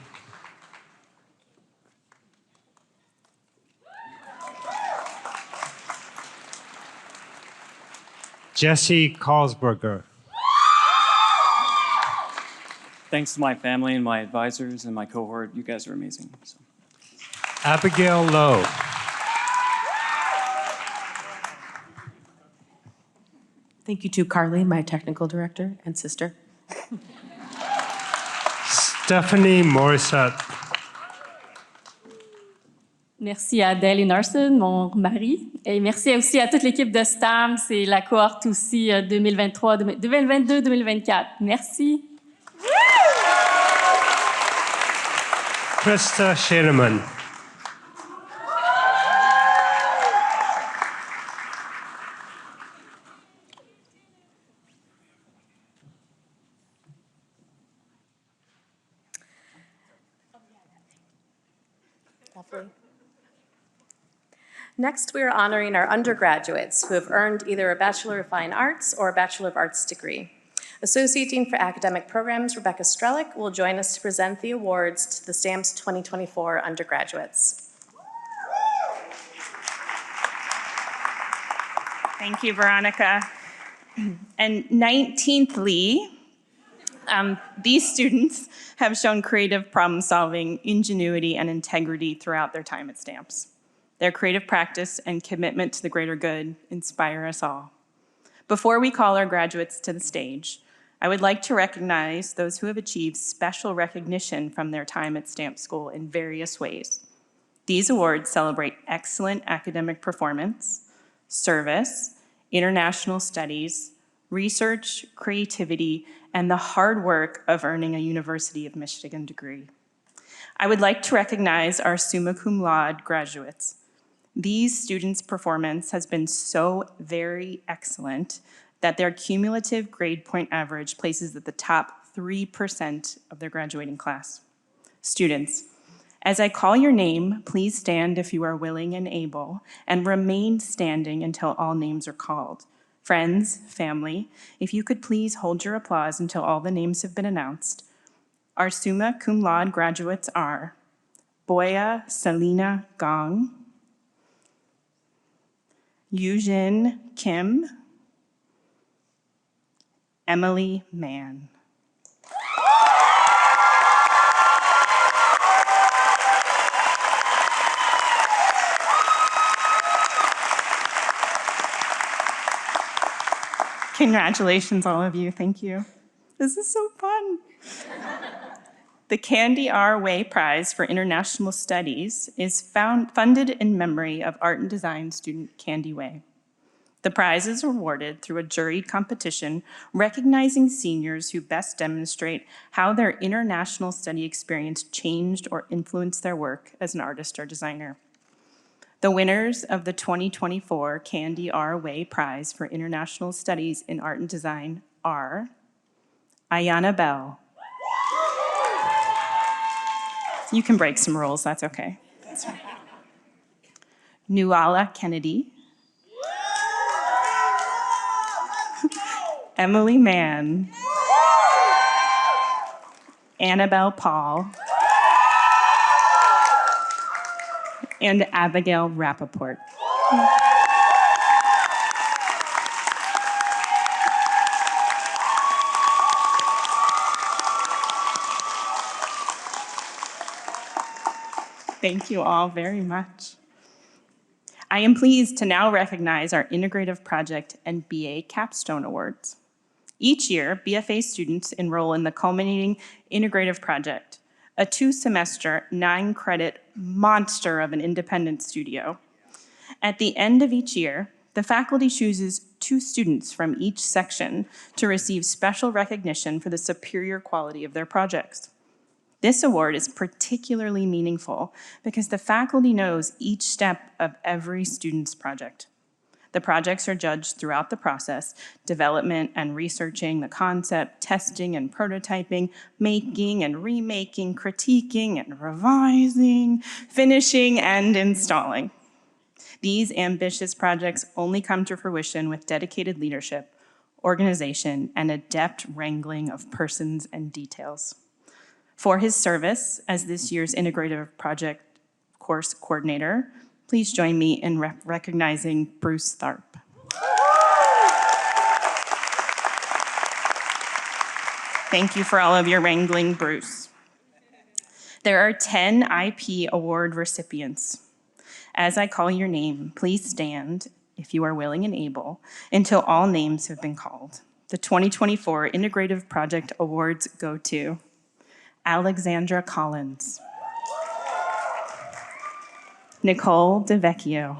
Jesse Karlsberger. Thanks to my family and my advisors and my cohort. You guys are amazing. So. Abigail Lowe. Thank you to Carly, my technical director and sister. Stephanie Morissette. Merci à Adèle et Narson, mon mari. Et merci aussi à toute l'équipe de STAMPS et la cohorte aussi 2023, 2022, 2024. Merci. Krista Scheneman. Lovely. Next, we are honoring our undergraduates who have earned either a Bachelor of Fine Arts or a Bachelor of Arts degree. Associate Dean for Academic Programs, Rebecca Strelick, will join us to present the awards to the STAMPS 2024 undergraduates. Thank you, Veronica. And 19thly, these students have shown creative problem-solving, ingenuity, and integrity throughout their time at STAMPS. Their creative practice and commitment to the greater good inspire us all. Before we call our graduates to the stage, I would like to recognize those who have achieved special recognition from their time at STAMPS School in various ways. These awards celebrate excellent academic performance, service, international studies, research, creativity, and the hard work of earning a University of Michigan degree. I would like to recognize our summa cum laude graduates. These students' performance has been so very excellent that their cumulative grade point average places at the top 3% of their graduating class. Students, as I call your name, please stand if you are willing and able, and remain standing until all names are called. Friends, family, if you could please hold your applause until all the names have been announced. Our summa cum laude graduates are Boya Selena Gong, Yujin Kim, Emily Mann. Congratulations, all of you. Thank you. This is so fun. The Candy R. Way Prize for International Studies is funded in memory of art and design student Candy Way. The prize is awarded through a juried competition recognizing seniors who best demonstrate how their international study experience changed or influenced their work as an artist or designer. The winners of the 2024 Candy R. Way Prize for International Studies in Art and Design are Ayana Bell. You can break some rules, that's okay. That's right. Nuala Kennedy. Emily Mann. Annabelle Paul. And Abigail Rappaport. Thank you all very much. I am pleased to now recognize our Integrative Project and BA Capstone Awards. Each year, BFA students enroll in the culminating Integrative Project, a 2-semester, 9-credit monster of an independent studio. At the end of each year, the faculty chooses 2 students from each section to receive special recognition for the superior quality of their projects. This award is particularly meaningful because the faculty knows each step of every student's project. The projects are judged throughout the process: development and researching the concept, testing and prototyping, making and remaking, critiquing and revising, finishing and installing. These ambitious projects only come to fruition with dedicated leadership, organization, and adept wrangling of persons and details. For his service as this year's Integrative Project Course Coordinator, please join me in recognizing Bruce Tharp. Thank you for all of your wrangling, Bruce. There are 10 IP award recipients. As I call your name, please stand, if you are willing and able, until all names have been called. The 2024 Integrative Project Awards go to Alexandra Collins, Nicole DeVecchio,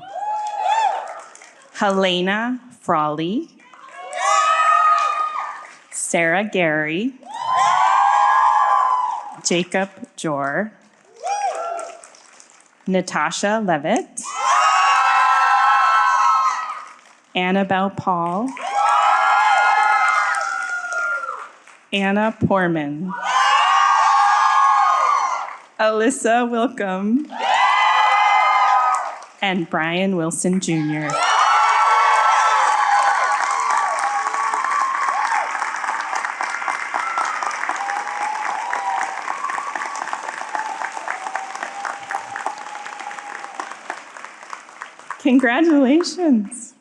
Helena Frawley, Sarah Gary, Jacob Jor, Natasha Levitt, Annabelle Paul, Anna Porman, Alyssa Wilcombe, and Brian Wilson Jr. Congratulations.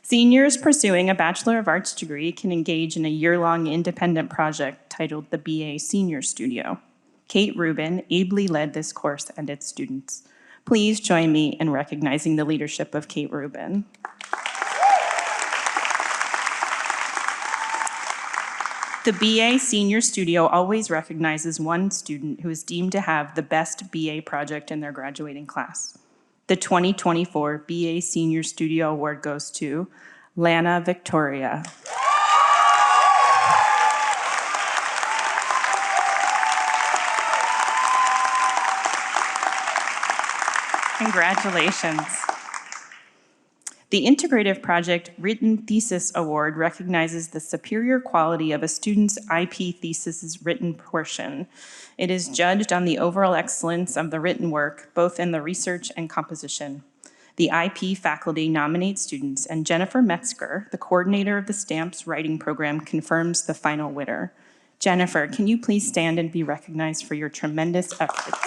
Seniors pursuing a Bachelor of Arts degree can engage in a year-long independent project titled the BA Senior Studio. Kate Rubin ably led this course and its students. Please join me in recognizing the leadership of Kate Rubin. The BA Senior Studio always recognizes one student who is deemed to have the best BA project in their graduating class. The 2024 BA Senior Studio Award goes to Lana Victoria. Congratulations. The Integrative Project Written Thesis Award recognizes the superior quality of a student's IP thesis's written portion. It is judged on the overall excellence of the written work, both in the research and composition. The IP faculty nominates students, and Jennifer Metzger, the coordinator of the STAMPS writing program, confirms the final winner. Jennifer, can you please stand and be recognized for your tremendous efforts?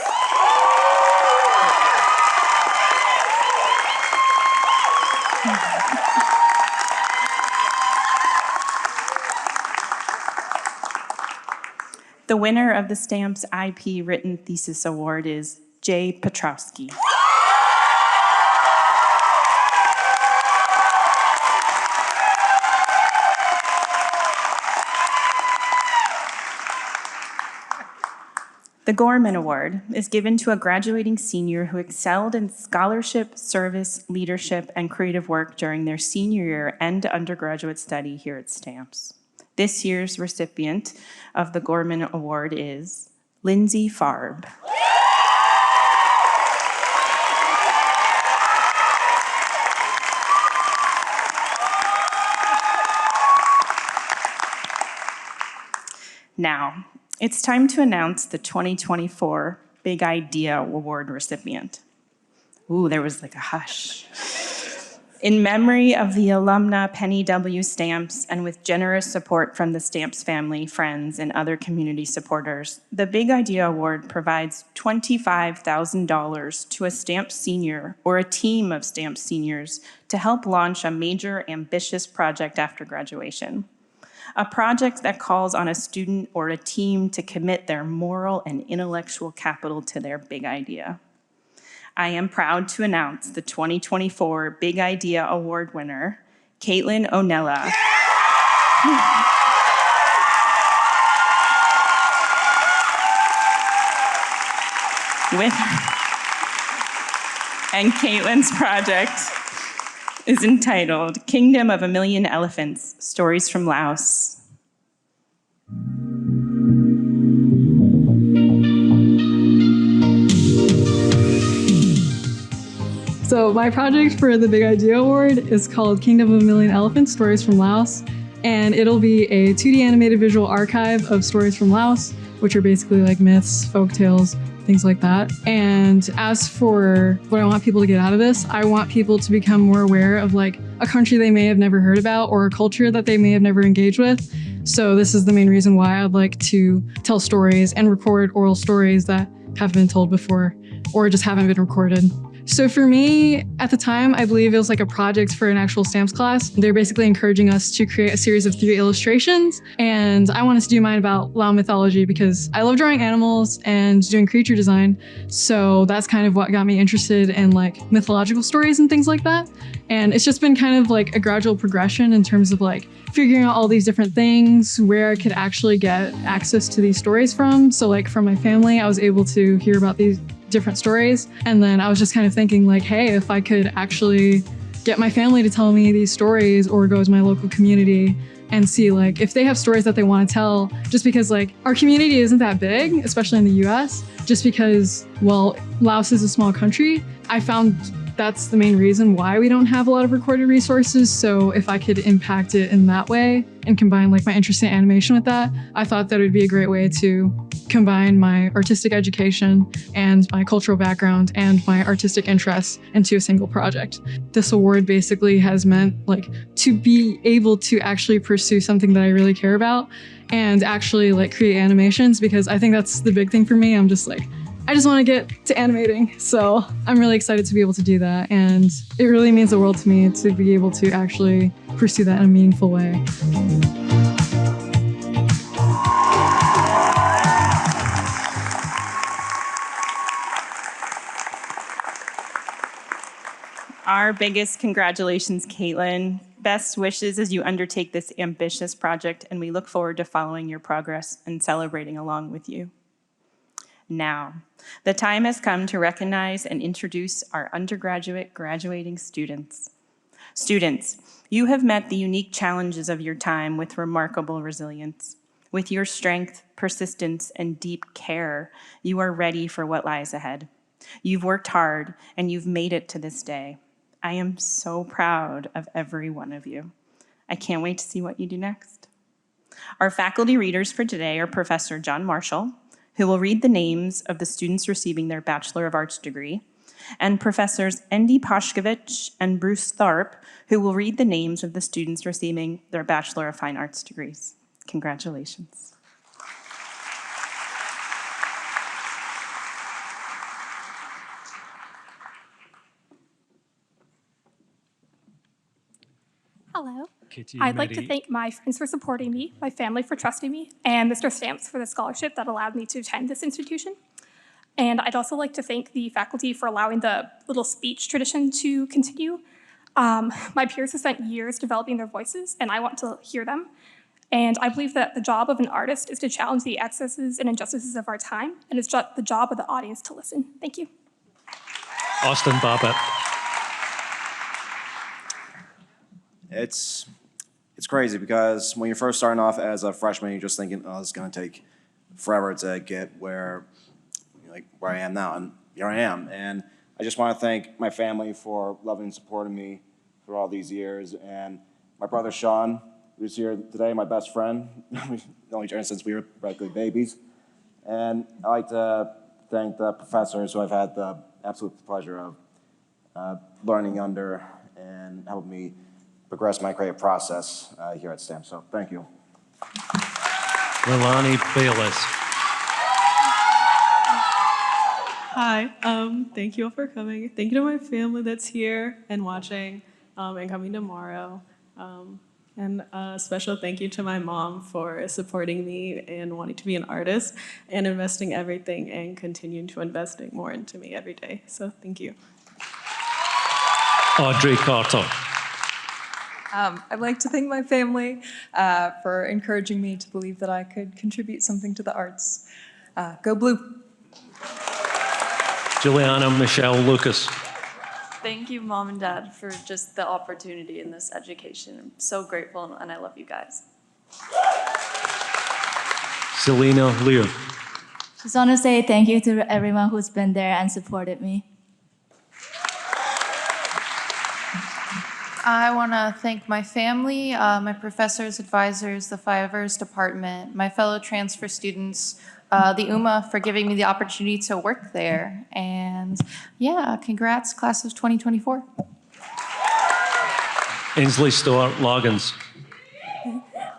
The winner of the STAMPS IP Written Thesis Award is Jay Petrowski. The Gorman Award is given to a graduating senior who excelled in scholarship, service, leadership, and creative work during their senior year and undergraduate study here at STAMPS. This year's recipient of the Gorman Award is Lindsay Farb. Now, it's time to announce the 2024 Big Idea Award recipient. Ooh, there was like a hush. In memory of the alumna Penny W. Stamps and with generous support from the Stamps family, friends, and other community supporters, the Big Idea Award provides $25,000 to a Stamps senior or a team of Stamps seniors to help launch a major ambitious project after graduation. A project that calls on a student or a team to commit their moral and intellectual capital to their big idea. I am proud to announce the 2024 Big Idea Award winner, Caitlin Onella. And Caitlin's project is entitled Kingdom of a Million Elephants, Stories from Laos. So my project for the Big Idea Award is called Kingdom of a Million Elephants, Stories from Laos. And it'll be a 2D animated visual archive of stories from Laos, which are basically like myths, folk tales, things like that. And as for what I want people to get out of this, I want people to become more aware of like a country they may have never heard about or a culture that they may have never engaged with. So this is the main reason why I'd like to tell stories and record oral stories that haven't been told before or just haven't been recorded. So for me, at the time, I believe it was like a project for an actual stamps class. They're basically encouraging us to create a series of 3 illustrations. And I wanted to do mine about Lao mythology because I love drawing animals and doing creature design. So that's kind of what got me interested in like mythological stories and things like that. And it's just been kind of like a gradual progression in terms of like figuring out all these different things, where I could actually get access to these stories from. So like from my family, I was able to hear about these different stories. And then I was just kind of thinking like, hey, if I could actually get my family to tell me these stories or go to my local community and see like if they have stories that they want to tell, just because like our community isn't that big, especially in the US, just because, well, Laos is a small country. I found that's the main reason why we don't have a lot of recorded resources. So if I could impact it in that way and combine like my interest in animation with that, I thought that it would be a great way to combine my artistic education and my cultural background and my artistic interests into a single project. This award basically has meant like to be able to actually pursue something that I really care about and actually like create animations, because I think that's the big thing for me. I'm just like, I just want to get to animating. So I'm really excited to be able to do that. And it really means the world to me to be able to actually pursue that in a meaningful way. Our biggest congratulations, Caitlin. Best wishes as you undertake this ambitious project, and we look forward to following your progress and celebrating along with you. Now, the time has come to recognize and introduce our undergraduate graduating students. Students, you have met the unique challenges of your time with remarkable resilience. With your strength, persistence, and deep care, you are ready for what lies ahead. You've worked hard, and you've made it to this day. I am so proud of every one of you. I can't wait to see what you do next. Our faculty readers for today are Professor John Marshall, who will read the names of the students receiving their Bachelor of Arts degree, and Professors Andy Pashkovich and Bruce Tharp, who will read the names of the students receiving their Bachelor of Fine Arts degrees. Congratulations. Hello. I'd like to thank my friends for supporting me, my family for trusting me, and Mr. Stamps for the scholarship that allowed me to attend this institution. And I'd also like to thank the faculty for allowing the little speech tradition to continue. My peers have spent years developing their voices, and I want to hear them. And I believe that the job of an artist is to challenge the excesses and injustices of our time, and it's the job of the audience to listen. Thank you. Austin Bobbitt. It's crazy because when you're first starting off as a freshman, you're just thinking, oh, it's going to take forever to get where I am now, and here I am. And I just want to thank my family for loving and supporting me through all these years, and my brother Sean, who's here today, my best friend. We've known each other since we were practically babies. And I'd like to thank the professors who I've had the absolute pleasure of learning under and helping me progress my creative process here at STEM. So thank you. Milani Bayless. Hi, thank you all for coming. Thank you to my family that's here and watching and coming tomorrow. And a special thank you to my mom for supporting me and wanting to be an artist and investing everything and continuing to investing more into me every day. So thank you. Audrey Carter. I'd like to thank my family for encouraging me to believe that I could contribute something to the arts. Go Blue. Juliana Michelle Lucas. Thank you, Mom and Dad, for just the opportunity in this education. I'm so grateful, and I love you guys. Selena Lear. Just want to say thank you to everyone who's been there and supported me. I want to thank my family, my professors, advisors, the Fivers department, my fellow transfer students, the UMA for giving me the opportunity to work there. And yeah, congrats, class of 2024. Ainsley Stewart Loggins.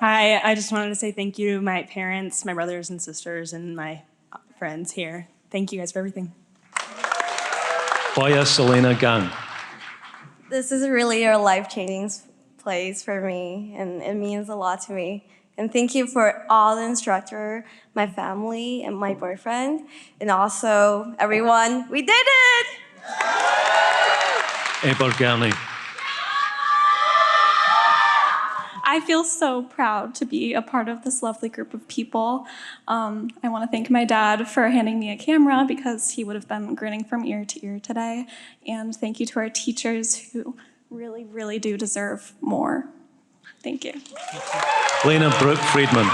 Hi, I just wanted to say thank you to my parents, my brothers and sisters, and my friends here. Thank you guys for everything. Boya Selena Gunn. This is really a life-changing place for me, and it means a lot to me. And thank you for all the instructor, my family, and my boyfriend, and also everyone. We did it! Eber Gurney. I feel so proud to be a part of this lovely group of people. I want to thank my dad for handing me a camera because he would have been grinning from ear to ear today. And thank you to our teachers who really, really do deserve more. Thank you. Lena Brooke Friedman.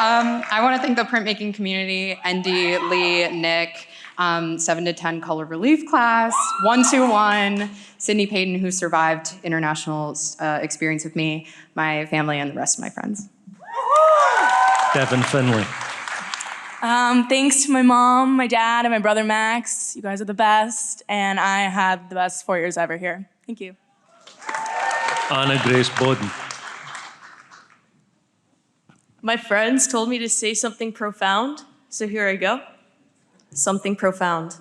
I want to thank the printmaking community, Andy, Lee, Nick, 7 to 10 color relief class, 121, Sydney Payton, who survived international experience with me, my family, and the rest of my friends. Devin Finley. Thanks to my mom, my dad, and my brother Max. You guys are the best, and I had the best 4 years ever here. Thank you. Anna Grace Bowden. My friends told me to say something profound, so here I go. Something profound.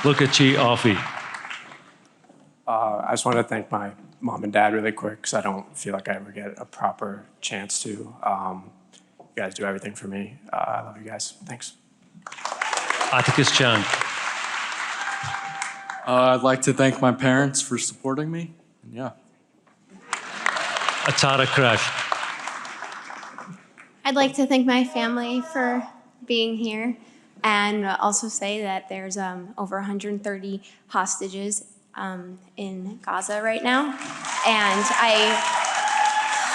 Lukachi Offie. I just want to thank my mom and dad really quick because I don't feel like I ever get a proper chance to. You guys do everything for me. I love you guys. Thanks. Atticus Chan. I'd like to thank my parents for supporting me. And yeah. Atara Crash. I'd like to thank my family for being here and also say that there's over 130 hostages in Gaza right now. And I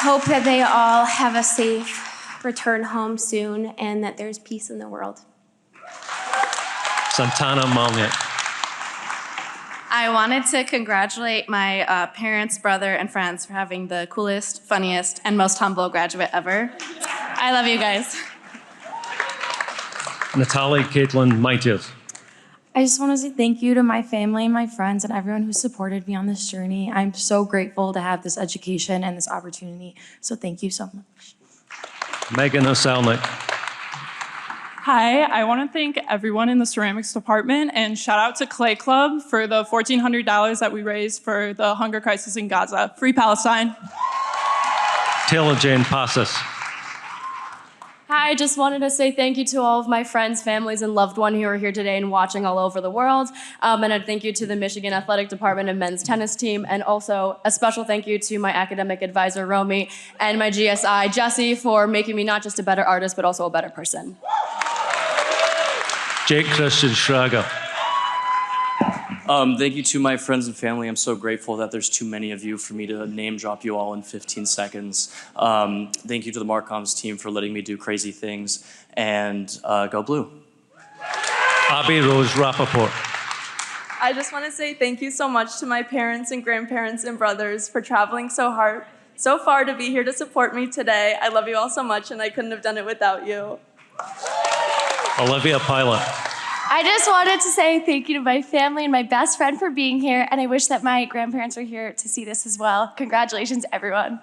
hope that they all have a safe return home soon and that there's peace in the world. Santana Malnget. I wanted to congratulate my parents, brother, and friends for having the coolest, funniest, and most humble graduate ever. I love you guys. Natalie Caitlin Maitius. I just want to say thank you to my family, my friends, and everyone who supported me on this journey. I'm so grateful to have this education and this opportunity, so thank you so much. Megan Oselnik. Hi, I want to thank everyone in the ceramics department and shout out to Clay Club for the $1,400 that we raised for the hunger crisis in Gaza. Free Palestine. Taylor Jane Passos. Hi, I just wanted to say thank you to all of my friends, families, and loved ones who are here today and watching all over the world. And a thank you to the Michigan Athletic Department and men's tennis team. And also a special thank you to my academic advisor, Romy, and my GSI, Jesse, for making me not just a better artist, but also a better person. Jake Christian Schrager. Thank you to my friends and family. I'm so grateful that there's too many of you for me to name drop you all in 15 seconds. Thank you to the Marcoms team for letting me do crazy things. And go blue. Abby Rose Rappaport. I just want to say thank you so much to my parents and grandparents and brothers for traveling so far to be here to support me today. I love you all so much, and I couldn't have done it without you. Olivia Pilot. I just wanted to say thank you to my family and my best friend for being here, and I wish that my grandparents were here to see this as well. Congratulations, everyone.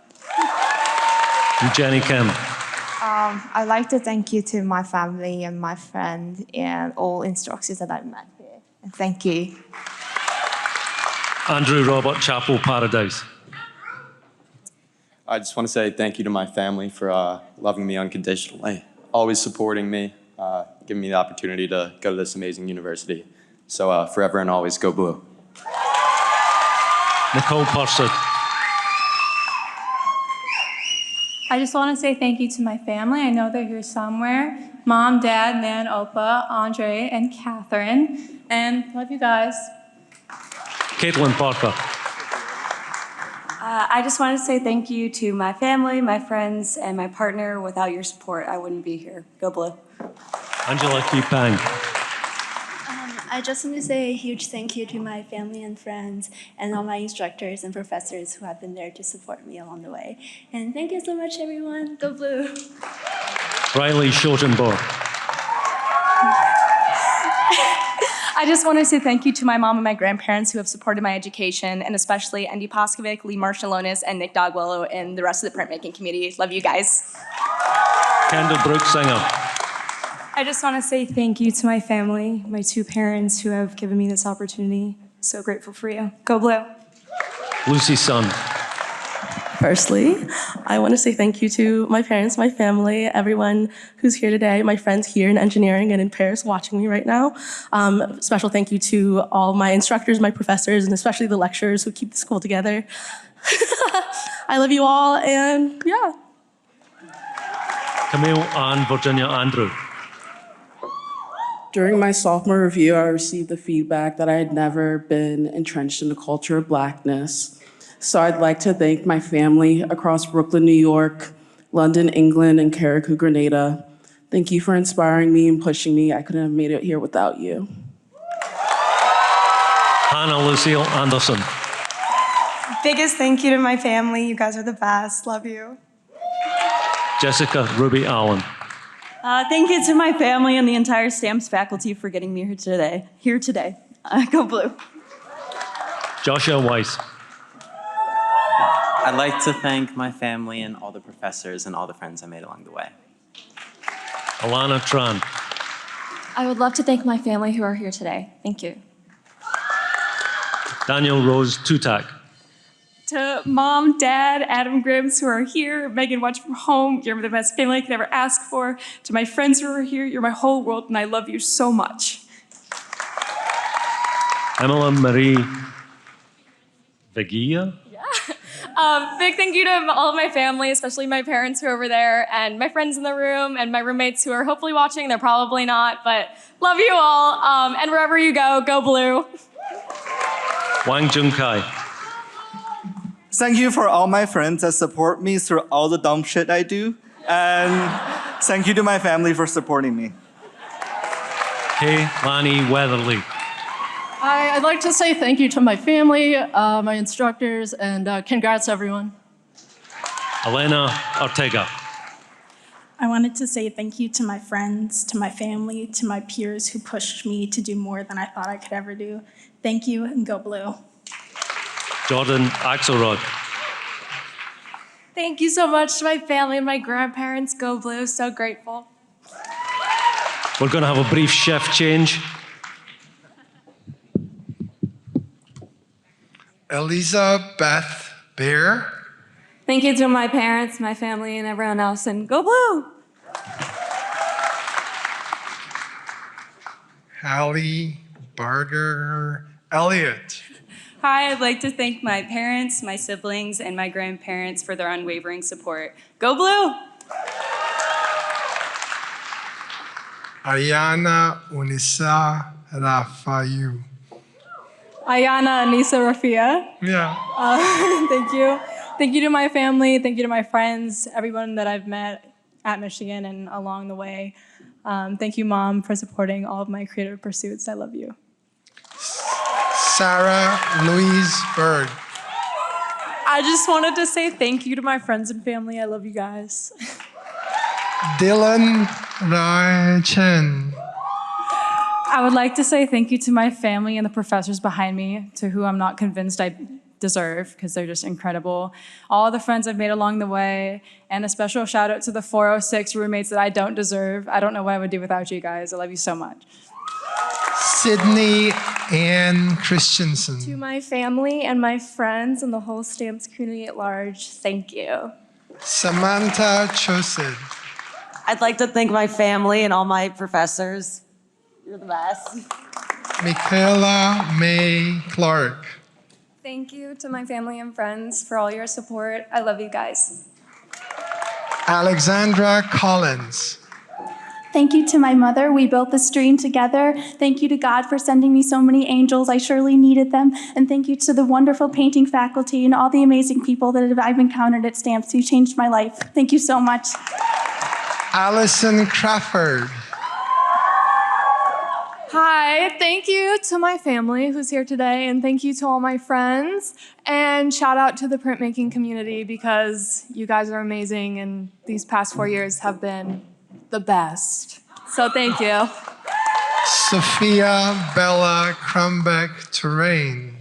Jenny Kim. I'd like to thank you to my family and my friend and all instructors that I've met here. Thank you. Andrew Robert Chapel Paradise. I just want to say thank you to my family for loving me unconditionally, always supporting me, giving me the opportunity to go to this amazing university. So forever and always, go blue. Nicole Purcell. I just want to say thank you to my family. I know they're here somewhere. Mom, Dad, Nan, Opa, Andre, and Catherine. And love you guys. Caitlin Parker. I just want to say thank you to my family, my friends, and my partner. Without your support, I wouldn't be here. Go blue. Angela Kipang. I just want to say a huge thank you to my family and friends and all my instructors and professors who have been there to support me along the way. And thank you so much, everyone. Go Blue! Riley Schotenborg. I just want to say thank you to my mom and my grandparents who have supported my education, and especially Andy Poskovic, Lee Marshalonis, and Nick Dogwillow, and the rest of the printmaking community. Love you guys. Kendall Brooksinger. I just want to say thank you to my family, my two parents who have given me this opportunity. So grateful for you. Go Blue! Lucy Sun. Firstly, I want to say thank you to my parents, my family, everyone who's here today, my friends here in engineering and in Paris watching me right now. Special thank you to all my instructors, my professors, and especially the lecturers who keep the school together. I love you all, and yeah. Camille Ann Virginia Andrew. During my sophomore review, I received the feedback that I had never been entrenched in the culture of Blackness. So I'd like to thank my family across Brooklyn, New York, London, England, and Carriacou, Grenada. Thank you for inspiring me and pushing me. I couldn't have made it here without you. Hannah Lucille Anderson. Biggest thank you to my family. You guys are the best. Love you. Jessica Ruby Allen. Thank you to my family and the entire STAMPS faculty for getting me here today. Go Blue. Joshua Weiss. I'd like to thank my family and all the professors and all the friends I made along the way. Alana Tran. I would love to thank my family who are here today. Thank you. Daniel Rose Tutak. To Mom, Dad, Adam Grims who are here, Megan watching from home, you're the best family I could ever ask for. To my friends who are here, you're my whole world and I love you so much. Emma Marie Vegia. Big thank you to all of my family, especially my parents who are over there, and my friends in the room, and my roommates who are hopefully watching. They're probably not, but love you all. And wherever you go, go Blue. Wang Junkai. Thank you for all my friends that support me through all the dumb shit I do. And thank you to my family for supporting me. Kay Lonnie Weatherly. Hi, I'd like to say thank you to my family, my instructors, and congrats everyone. Elena Ortega. I wanted to say thank you to my friends, to my family, to my peers who pushed me to do more than I thought I could ever do. Thank you and go Blue. Jordan Axelrod. Thank you so much to my family and my grandparents. Go Blue, so grateful. We're going to have a brief shift change. Elizabeth Bear. Thank you to my parents, my family, and everyone else, and go Blue! Hallie Barger Elliott. Hi, I'd like to thank my parents, my siblings, and my grandparents for their unwavering support. Go Blue! Ayana Unisa Rafayu. Ayana Anisa Rafia. Yeah. Thank you. Thank you to my family. Thank you to my friends, everyone that I've met at Michigan and along the way. Thank you, Mom, for supporting all of my creative pursuits. I love you. Sarah Louise Bird. I just wanted to say thank you to my friends and family. I love you guys. Dylan Rai Chen. I would like to say thank you to my family and the professors behind me, to who I'm not convinced I deserve, because they're just incredible. All the friends I've made along the way, and a special shout out to the 406 roommates that I don't deserve. I don't know what I would do without you guys. I love you so much. Sydney Ann Christensen. To my family and my friends and the whole STAMPS community at large, thank you. Samantha Chosid. I'd like to thank my family and all my professors. You're the best. Michaela May Clark. Thank you to my family and friends for all your support. I love you guys. Alexandra Collins. Thank you to my mother. We built this dream together. Thank you to God for sending me so many angels. I surely needed them. And thank you to the wonderful painting faculty and all the amazing people that I've encountered at STAMPS who changed my life. Thank you so much. Allison Crawford. Hi, thank you to my family who's here today, and thank you to all my friends. And shout out to the printmaking community because you guys are amazing, and these past 4 years have been the best. So thank you. Sophia Bella Crumbeck-Terrain.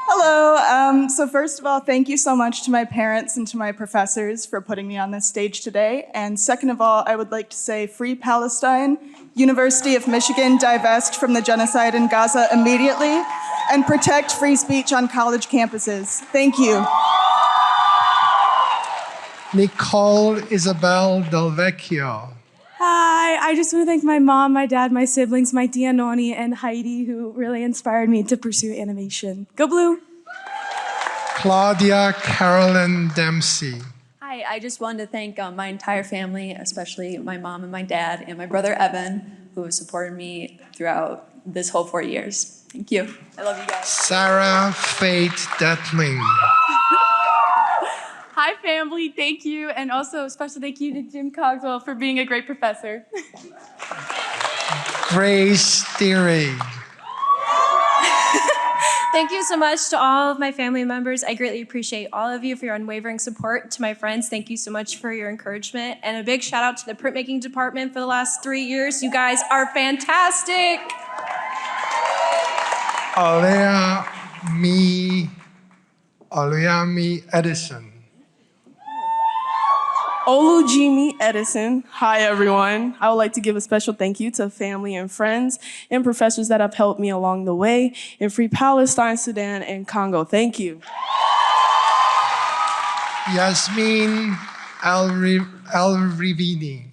Hello. So first of all, thank you so much to my parents and to my professors for putting me on this stage today. And second of all, I would like to say Free Palestine, University of Michigan, divest from the genocide in Gaza immediately, and protect free speech on college campuses. Thank you. Nicole Isabel Del Vecchio. Hi, I just want to thank my mom, my dad, my siblings, my Tia Noni, and Heidi, who really inspired me to pursue animation. Go Blue! Claudia Carolyn Dempsey. Hi, I just wanted to thank my entire family, especially my mom and my dad, and my brother Evan, who have supported me throughout this whole 4 years. Thank you. I love you guys. Sarah Faith Detling. Hi, family. Thank you. And also a special thank you to Jim Cogswell for being a great professor. Grace Theory. Thank you so much to all of my family members. I greatly appreciate all of you for your unwavering support. To my friends, thank you so much for your encouragement. And a big shout out to the printmaking department for the last 3 years. You guys are fantastic. Oluyami Edison. Olujimi Edison. Hi, everyone. I would like to give a special thank you to family and friends and professors that have helped me along the way in Free Palestine, Sudan, and Congo. Thank you. Yasmin El-Rivini.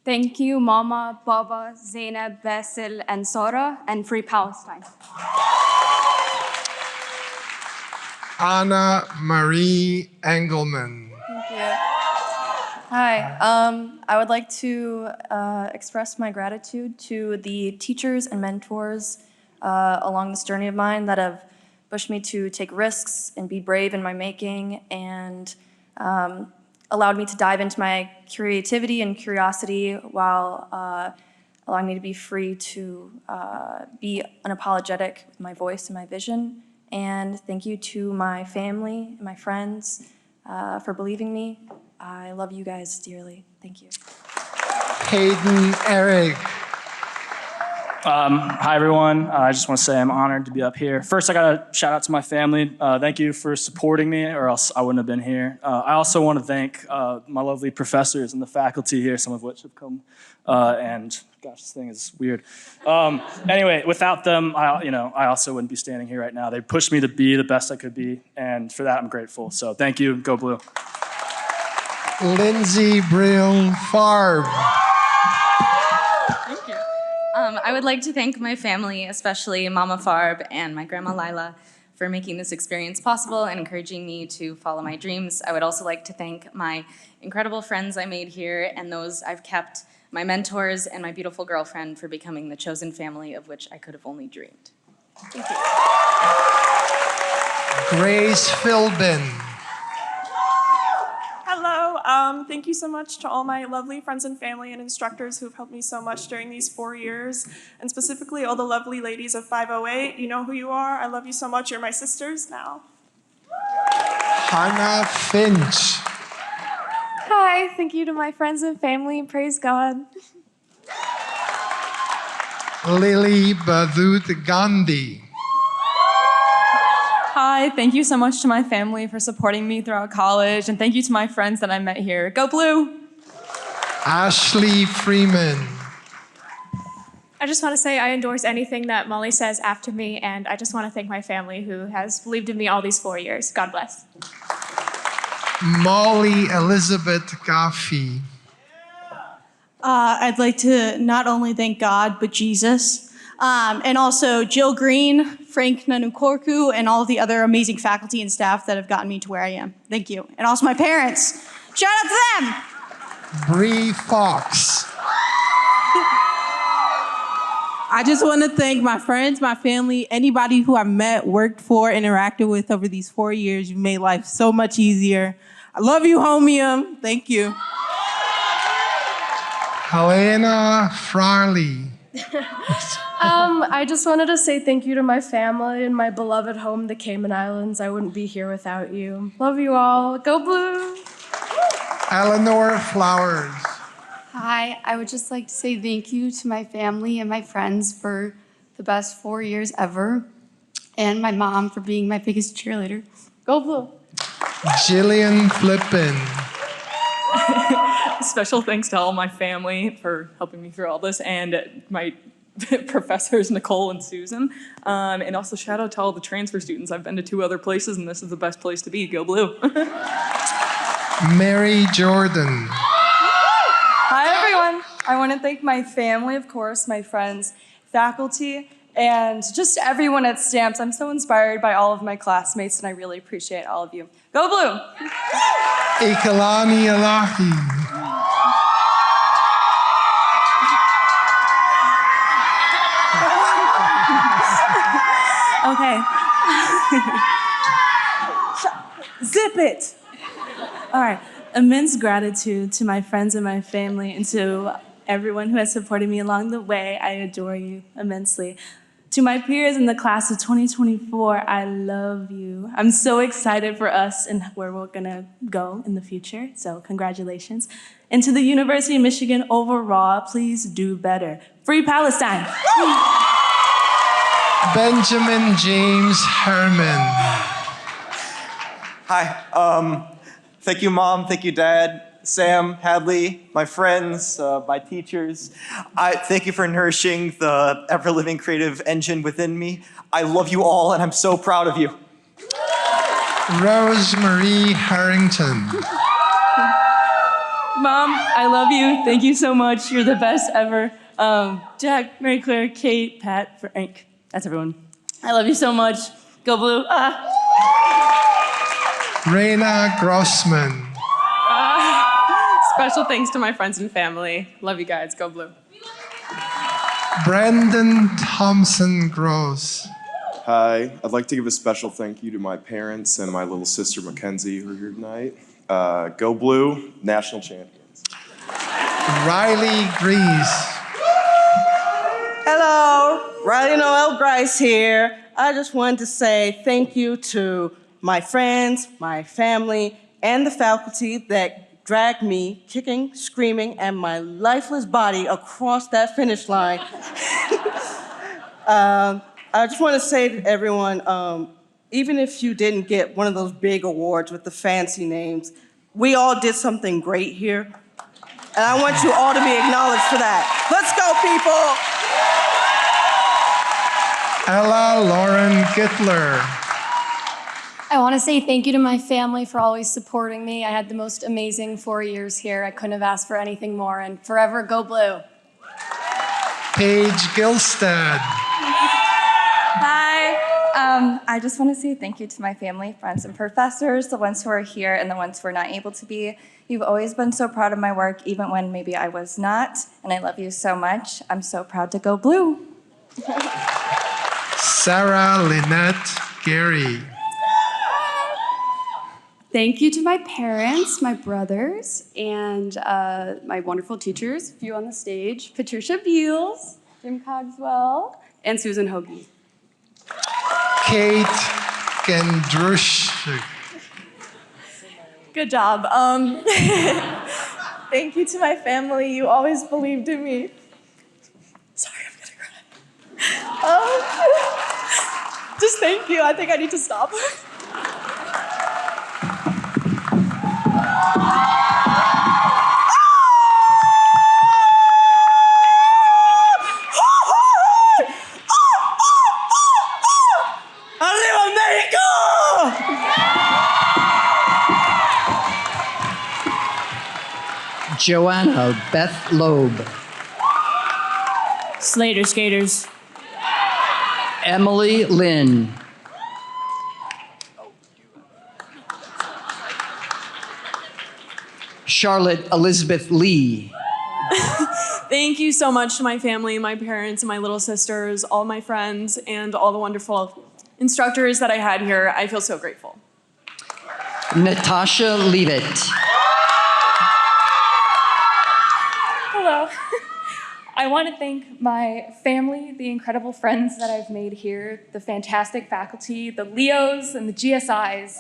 Thank you, Mama, Baba, Zainab, Basil, and Sora, and Free Palestine. Anna Marie Engelman. Thank you. Hi, I would like to express my gratitude to the teachers and mentors along this journey of mine that have pushed me to take risks and be brave in my making and allowed me to dive into my creativity and curiosity while allowing me to be free to be unapologetic with my voice and my vision. And thank you to my family and my friends for believing me. I love you guys dearly. Thank you. Hayden Eric. Hi, everyone. I just want to say I'm honored to be up here. First, I got to shout out to my family. Thank you for supporting me, or else I wouldn't have been here. I also want to thank my lovely professors and the faculty here, some of which have come. And gosh, this thing is weird. Anyway, without them, I also wouldn't be standing here right now. They pushed me to be the best I could be, and for that, I'm grateful. So thank you. Go Blue. Lindsay Brill Farb. Thank you. I would like to thank my family, especially Mama Farb and my grandma Lila, for making this experience possible and encouraging me to follow my dreams. I would also like to thank my incredible friends I made here and those I've kept, my mentors, and my beautiful girlfriend for becoming the chosen family of which I could have only dreamed. Thank you. Grace Philbin. Hello. Thank you so much to all my lovely friends and family and instructors who've helped me so much during these 4 years, and specifically all the lovely ladies of 508. You know who you are. I love you so much. You're my sisters now. Hannah Finch. Hi, thank you to my friends and family. Praise God. Lily Badut Gandhi. Hi, thank you so much to my family for supporting me throughout college, and thank you to my friends that I met here. Go Blue! Ashley Freeman. I just want to say I endorse anything that Molly says after me, and I just want to thank my family who has believed in me all these 4 years. God bless. Molly Elizabeth Gaffey. I'd like to not only thank God, but Jesus, and also Jill Green, Frank Nanukorku, and all of the other amazing faculty and staff that have gotten me to where I am. Thank you. And also my parents. Shout out to them! Bree Fox. I just want to thank my friends, my family, anybody who I've met, worked for, interacted with over these 4 years. You've made life so much easier. I love you, homium. Thank you. Helena Farley. I just wanted to say thank you to my family and my beloved home, the Cayman Islands. I wouldn't be here without you. Love you all. Go Blue! Eleanor Flowers. Hi, I would just like to say thank you to my family and my friends for the best 4 years ever, and my mom for being my biggest cheerleader. Go Blue! Jillian Flippin. Special thanks to all my family for helping me through all this, and my professors, Nicole and Susan. And also shout out to all the transfer students. I've been to 2 other places, and this is the best place to be. Go Blue! Mary Jordan. Hi, everyone. I want to thank my family, of course, my friends, faculty, and just everyone at Stamps. I'm so inspired by all of my classmates, and I really appreciate all of you. Go Blue! Ikalani Alahi. Okay. Zip it. All right. Immense gratitude to my friends and my family and to everyone who has supported me along the way. I adore you immensely. To my peers in the class of 2024, I love you. I'm so excited for us and where we're gonna go in the future, so congratulations. And to the University of Michigan overall, please do better. Free Palestine! Benjamin James Herman. Hi, thank you, Mom, thank you, Dad, Sam, Hadley, my friends, my teachers. I thank you for nourishing the ever-living creative engine within me. I love you all, and I'm so proud of you. Rosemarie Harrington. Mom, I love you. Thank you so much. You're the best ever. Jack, Mary Claire, Kate, Pat, Frank. That's everyone. I love you so much. Go Blue. Raina Grossman. Special thanks to my friends and family. Love you guys. Go Blue. Brendan Thompson Gross. Hi, I'd like to give a special thank you to my parents and my little sister Mackenzie who are here tonight. Go Blue, national champions. Riley Grease. Hello, Riley Noel Grice here. I just wanted to say thank you to my friends, my family, and the faculty that dragged me kicking, screaming, and my lifeless body across that finish line. I just want to say to everyone, even if you didn't get one of those big awards with the fancy names, we all did something great here. And I want you all to be acknowledged for that. Let's go, people! Ella Lauren Gittler. I want to say thank you to my family for always supporting me. I had the most amazing 4 years here. I couldn't have asked for anything more, and forever go Blue. Paige Gilstad. Hi. I just want to say thank you to my family, friends, and professors, the ones who are here and the ones who are not able to be. You've always been so proud of my work, even when maybe I was not, and I love you so much. I'm so proud to go Blue. Sarah Lynette Gary. Thank you to my parents, my brothers, and my wonderful teachers, a few on the stage, Patricia Beals, Jim Cogswell, and Susan Hoagie. Kate Gendrush. Good job. Thank you to my family. You always believed in me. Sorry, I'm gonna cry. Just thank you. I think I need to stop. ¡Arriba México! Joanna Beth Loeb. Slater Skaters. Emily Lynn. Charlotte Elizabeth Lee. Thank you so much to my family, my parents, and my little sisters, all my friends, and all the wonderful instructors that I had here. I feel so grateful. Natasha Leavitt. Hello. I want to thank my family, the incredible friends that I've made here, the fantastic faculty, the Leos and the GSIs.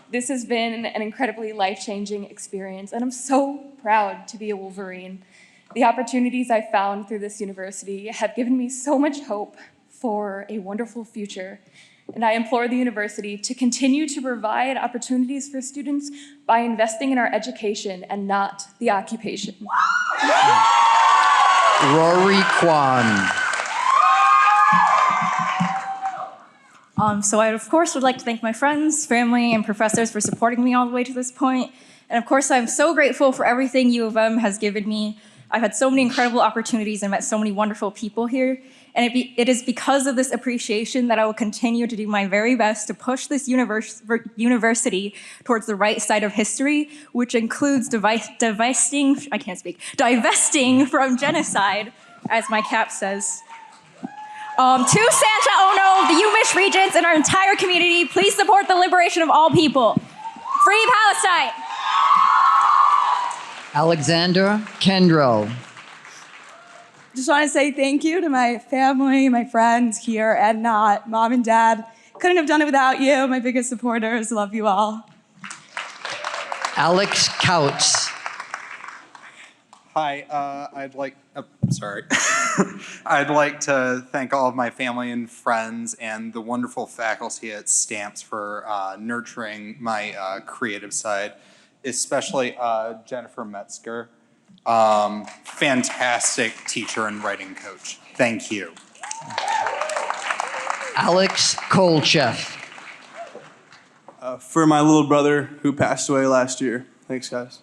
This has been an incredibly life-changing experience, and I'm so proud to be a Wolverine. The opportunities I've found through this university have given me so much hope for a wonderful future, and I implore the university to continue to provide opportunities for students by investing in our education and not the occupation. Rory Kwan. So I, of course, would like to thank my friends, family, and professors for supporting me all the way to this point. And of course, I'm so grateful for everything U of M has given me. I've had so many incredible opportunities and met so many wonderful people here. And it is because of this appreciation that I will continue to do my very best to push this university towards the right side of history, which includes divesting from genocide, as my cap says. To Santa Ono, the UMich Regents, and our entire community, please support the liberation of all people. Free Palestine! Alexander Kendrell. Just want to say thank you to my family, my friends here and not, mom and dad. Couldn't have done it without you, my biggest supporters. Love you all. Alex Couts. Hi, I'd like to thank all of my family and friends and the wonderful faculty at Stamps for nurturing my creative side, especially Jennifer Metzger, fantastic teacher and writing coach. Thank you. Alex Kolcheff. For my little brother who passed away last year. Thanks, guys.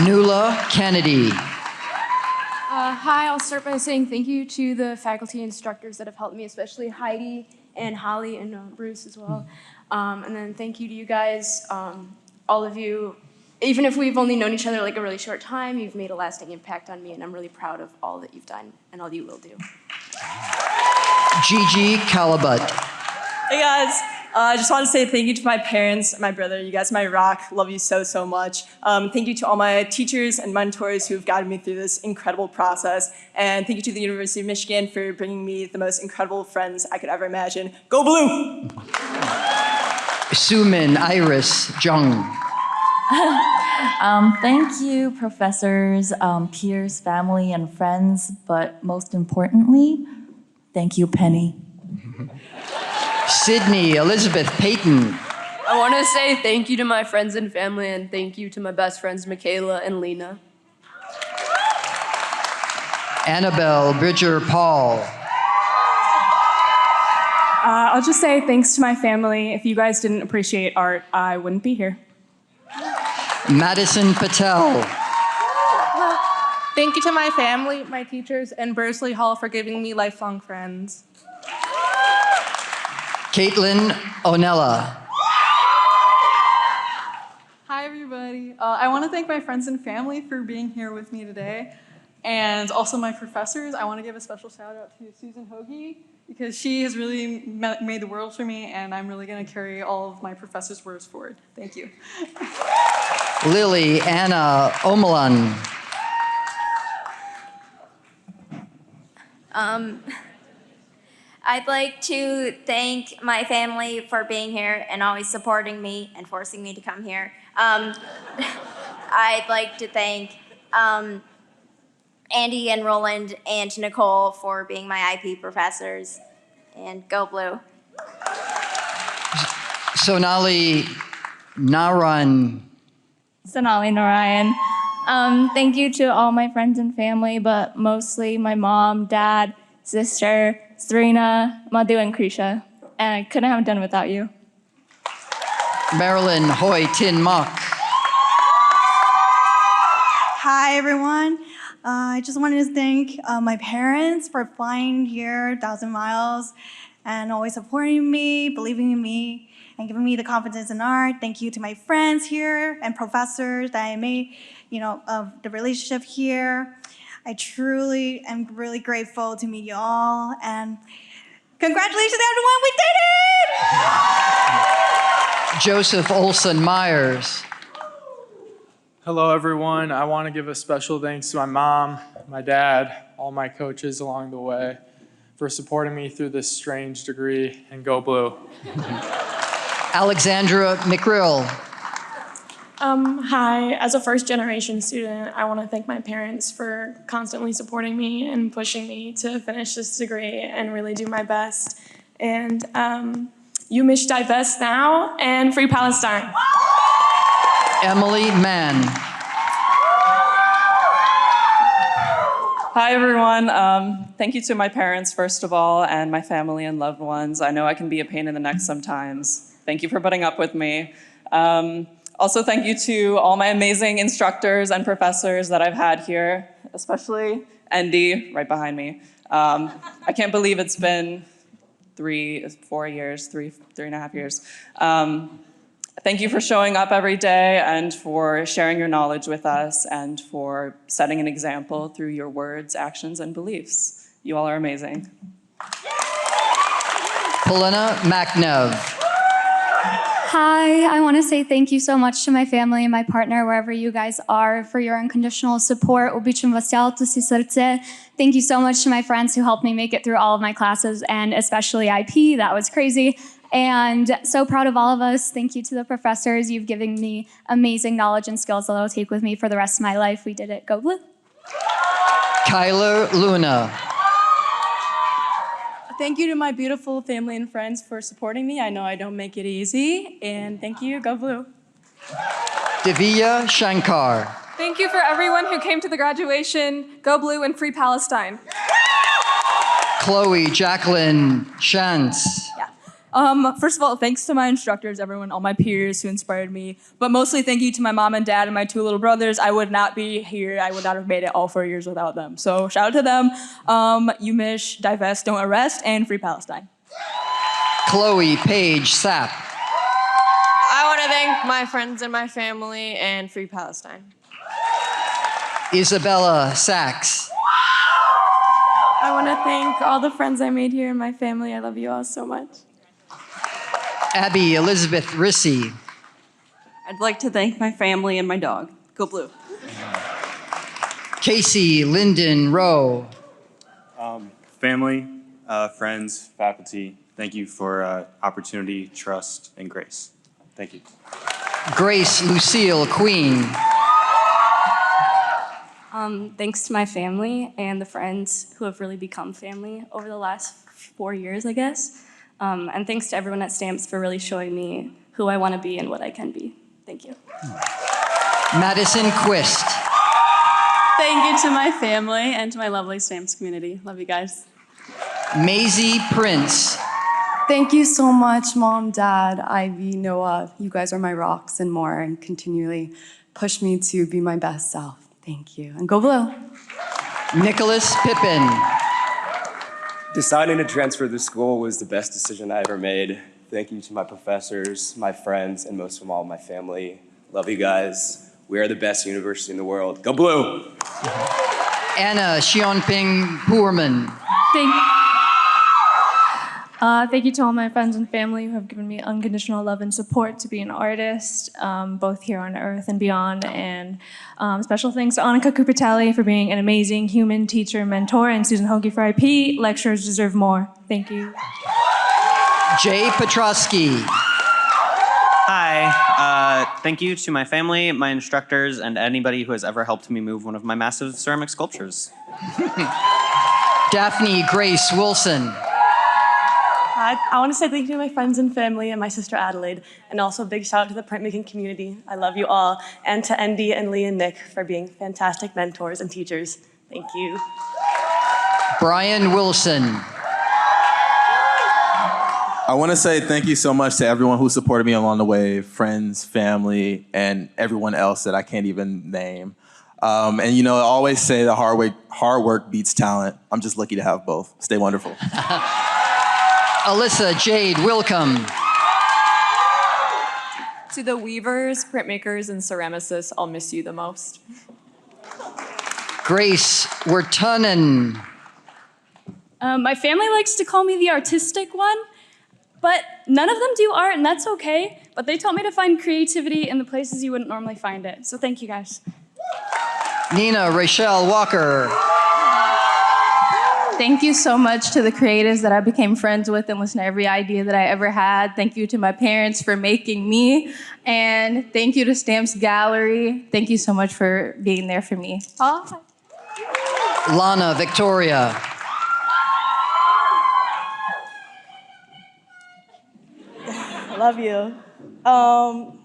Nuala Kennedy. Hi, I'll start by saying thank you to the faculty and instructors that have helped me, especially Heidi and Holly and Bruce as well. And then thank you to you guys, all of you. Even if we've only known each other like a really short time, you've made a lasting impact on me, and I'm really proud of all that you've done and all you will do. Gigi Calabut. Hey guys, I just want to say thank you to my parents, my brother, you guys, my rock. Love you so, so much. Thank you to all my teachers and mentors who have guided me through this incredible process. And thank you to the University of Michigan for bringing me the most incredible friends I could ever imagine. Go Blue! Sumin Iris Jung. Thank you, professors, peers, family, and friends, but most importantly, thank you, Penny. Sydney Elizabeth Payton. I want to say thank you to my friends and family, and thank you to my best friends, Michaela and Lena. Annabelle Bridger Paul. I'll just say thanks to my family. If you guys didn't appreciate art, I wouldn't be here. Madison Patel. Thank you to my family, my teachers, and Bursley Hall for giving me lifelong friends. Caitlin Onella. Hi, everybody. I want to thank my friends and family for being here with me today. And also my professors. I want to give a special shout out to Susan Hoagie because she has really made the world for me, and I'm really going to carry all of my professors' words forward. Thank you. Lily Anna Omalan. I'd like to thank my family for being here and always supporting me and forcing me to come here. I'd like to thank Andy and Roland and Nicole for being my IP professors. And go Blue. Sonali Naran. Sonali Narayan. Thank you to all my friends and family, but mostly my mom, dad, sister, Serena, Madhu, and Krisha. And I couldn't have done it without you. Marilyn Hoy Tin Mock. Hi, everyone. I just wanted to thank my parents for flying here 1,000 miles and always supporting me, believing in me, and giving me the confidence in art. Thank you to my friends here and professors that I made, of the relationship here. I truly am really grateful to meet you all, and congratulations, everyone, we did it! Joseph Olson Myers. Hello, everyone. I want to give a special thanks to my mom, my dad, all my coaches along the way for supporting me through this strange degree, and go blue. Alexandra McRill. Hi, as a first generation student, I want to thank my parents for constantly supporting me and pushing me to finish this degree and really do my best. And you mish divest now and free Palestine. Emily Mann. Hi, everyone. Thank you to my parents, first of all, and my family and loved ones. I know I can be a pain in the neck sometimes. Thank you for putting up with me. Also, thank you to all my amazing instructors and professors that I've had here, especially Andy, right behind me. I can't believe it's been 3 and a half years. Thank you for showing up every day and for sharing your knowledge with us and for setting an example through your words, actions, and beliefs. You all are amazing. Polina McNev. Hi, I want to say thank you so much to my family and my partner, wherever you guys are, for your unconditional support. Običujem vás ďalto si srdce. Thank you so much to my friends who helped me make it through all of my classes, and especially IP. That was crazy. And so proud of all of us. Thank you to the professors. You've given me amazing knowledge and skills that I'll take with me for the rest of my life. We did it. Go Blue. Kyler Luna. Thank you to my beautiful family and friends for supporting me. I know I don't make it easy. And thank you. Go Blue. Divya Shankar. Thank you for everyone who came to the graduation. Go Blue and free Palestine. Chloe Jacqueline Shantz. First of all, thanks to my instructors, everyone, all my peers who inspired me. But mostly thank you to my mom and dad and my 2 little brothers. I would not be here. I would not have made it all 4 years without them. So shout out to them. Umish, divest, don't arrest, and free Palestine. Chloe Paige Sapp. I want to thank my friends and my family and free Palestine. Isabella Sachs. I want to thank all the friends I made here and my family. I love you all so much. Abby Elizabeth Rissy. I'd like to thank my family and my dog. Go Blue. Casey Lyndon Rowe. Family, friends, faculty, thank you for opportunity, trust, and grace. Thank you. Grace Lucille Queen. Thanks to my family and the friends who have really become family over the last 4 years, I guess. And thanks to everyone at Stamps for really showing me who I want to be and what I can be. Thank you. Madison Quist. Thank you to my family and to my lovely Stamps community. Love you guys. Maisie Prince. Thank you so much, Mom, Dad, Ivy, Noah. You guys are my rocks and more, and continually push me to be my best self. Thank you. And go Blue. Nicholas Pippin. Deciding to transfer to school was the best decision I ever made. Thank you to my professors, my friends, and most of all, my family. Love you guys. We are the best university in the world. Go Blue! Anna Xianping Poorman. Thank you to all my friends and family who have given me unconditional love and support to be an artist, both here on Earth and beyond. And special thanks to Annika Cooper-Talley for being an amazing human teacher, mentor, and Susan Hoagie for IP. Lecturers deserve more. Thank you. Jay Petrosky. Hi, thank you to my family, my instructors, and anybody who has ever helped me move one of my massive ceramic sculptures. Daphne Grace Wilson. I want to say thank you to my friends and family and my sister Adelaide, and also a big shout out to the printmaking community. I love you all, and to Andy and Lee and Nick for being fantastic mentors and teachers. Thank you. Brian Wilson. I want to say thank you so much to everyone who supported me along the way, friends, family, and everyone else that I can't even name. And you know, I always say that hard work beats talent. I'm just lucky to have both. Stay wonderful. Alyssa Jade Wilcombe. To the weavers, printmakers, and ceramicists, I'll miss you the most. Grace Wertunen. My family likes to call me the artistic one, but none of them do art, and that's okay. but they taught me to find creativity in the places you wouldn't normally find it. So thank you guys. Nina Rachel Walker. Thank you so much to the creatives that I became friends with and listened to every idea that I ever had. Thank you to my parents for making me. And thank you to Stamps Gallery. Thank you so much for being there for me. Bye. Lana Victoria. Love you. I'm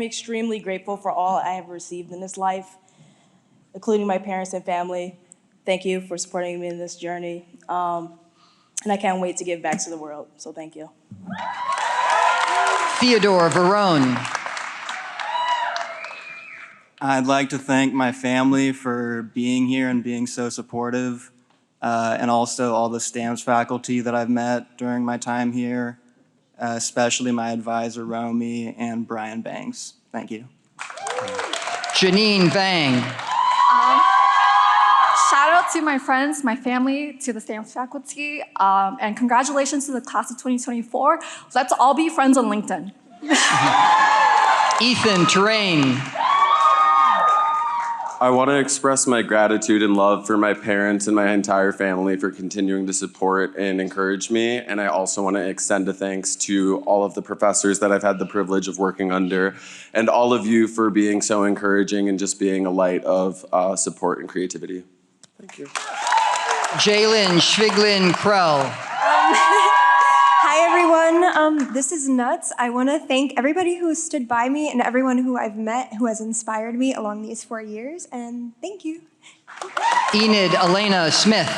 extremely grateful for all I have received in this life, including my parents and family. Thank you for supporting me in this journey. And I can't wait to give back to the world, so thank you. Theodore Verone. I'd like to thank my family for being here and being so supportive, and also all the Stamps faculty that I've met during my time here, especially my advisor, Romy, and Brian Banks. Thank you. Janine Vang. Shout out to my friends, my family, to the Stamps faculty, and congratulations to the class of 2024. Let's all be friends on LinkedIn. Ethan Terrain. I want to express my gratitude and love for my parents and my entire family for continuing to support and encourage me. And I also want to extend a thanks to all of the professors that I've had the privilege of working under, and all of you for being so encouraging and just being a light of support and creativity. Thank you. Jalen Schwiglin Krell. Hi everyone, this is Nuts. I want to thank everybody who stood by me and everyone who I've met who has inspired me along these 4 years, and thank you. Enid Elena Smith.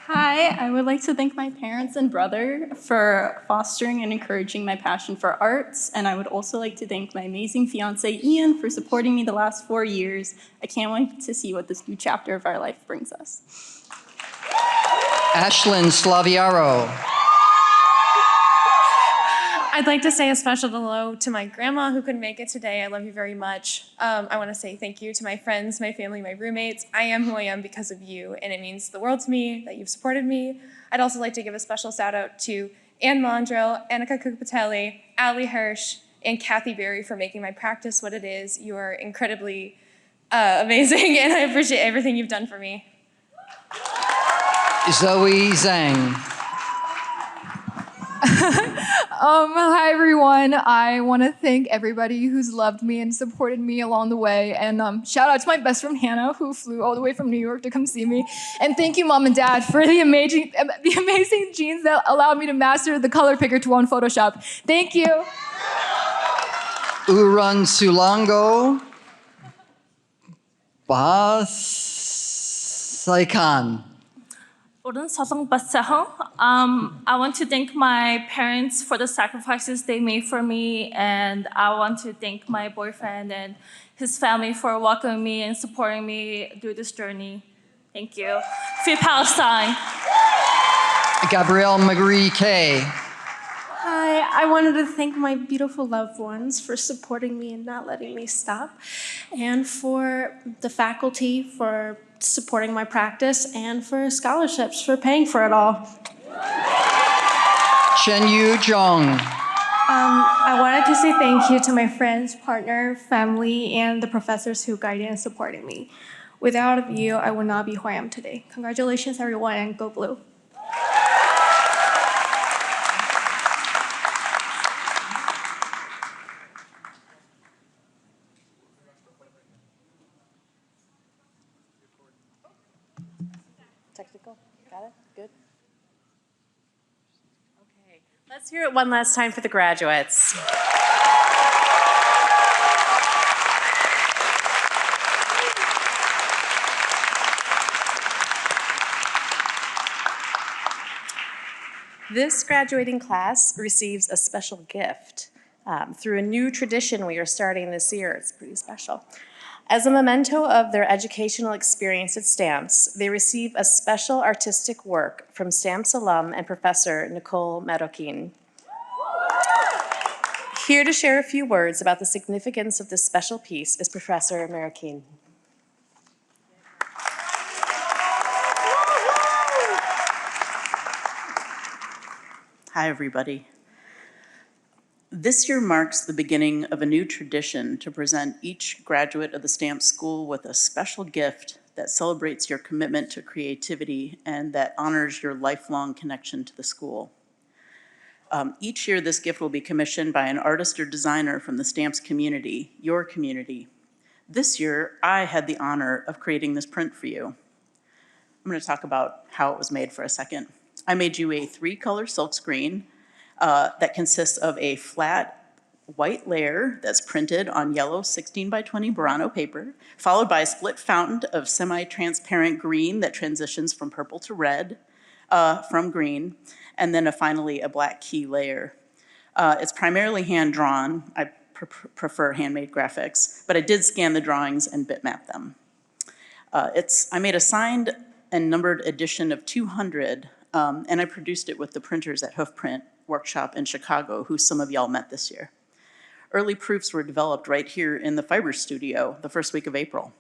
Hi, I would like to thank my parents and brother for fostering and encouraging my passion for arts, and I would also like to thank my amazing fiance Ian for supporting me the last 4 years. I can't wait to see what this new chapter of our life brings us. Ashlyn Slaviaro. I'd like to say a special hello to my grandma who couldn't make it today. I love you very much. I want to say thank you to my friends, my family, my roommates. I am who I am because of you, and it means the world to me that you've supported me. I'd also like to give a special shout out to Ann Mondro, Annika Kukpatelli, Allie Hirsch, and Kathy Berry for making my practice what it is. You are incredibly amazing, and I appreciate everything you've done for me. Zoe Zhang. Hi everyone. I want to thank everybody who's loved me and supported me along the way. And shout out to my best friend Hannah, who flew all the way from New York to come see me. And thank you, Mom and Dad, for the amazing genes that allowed me to master the color picker tool on Photoshop. Thank you. Uran Sulango Basaikan. I want to thank my parents for the sacrifices they made for me, and I want to thank my boyfriend and his family for welcoming me and supporting me through this journey. Thank you. Free Palestine. Gabrielle Marie Kay. Hi, I wanted to thank my beautiful loved ones for supporting me and not letting me stop, and for the faculty for supporting my practice, and for scholarships for paying for it all. Chen Yu Zhong. I wanted to say thank you to my friends, partner, family, and the professors who guided and supported me. Without you, I would not be who I am today. Congratulations, everyone, and go blue. Technical, got it, good. Okay, let's hear it one last time for the graduates. This graduating class receives a special gift through a new tradition we are starting this year. It's pretty special. As a memento of their educational experience at Stamps, they receive a special artistic work from Stamps alum and professor Nicole Maroquin. Here to share a few words about the significance of this special piece is Professor Maroquin. Hi, everybody. This year marks the beginning of a new tradition to present each graduate of the Stamps School with a special gift that celebrates your commitment to creativity and that honors your lifelong connection to the school. Each year, this gift will be commissioned by an artist or designer from the Stamps community, your community. This year, I had the honor of creating this print for you. I'm going to talk about how it was made for a second. I made you a 3-color silkscreen that consists of a flat white layer that's printed on yellow 16x20 Burano paper, followed by a split fountain of semi-transparent green that transitions from purple to red from green, and then finally a black key layer. It's primarily hand-drawn. I prefer handmade graphics, but I did scan the drawings and bitmap them. I made a signed and numbered edition of 200, and I produced it with the printers at Hoofprint Workshop in Chicago, who some of y'all met this year. Early proofs were developed right here in the Fiber Studio the first week of April.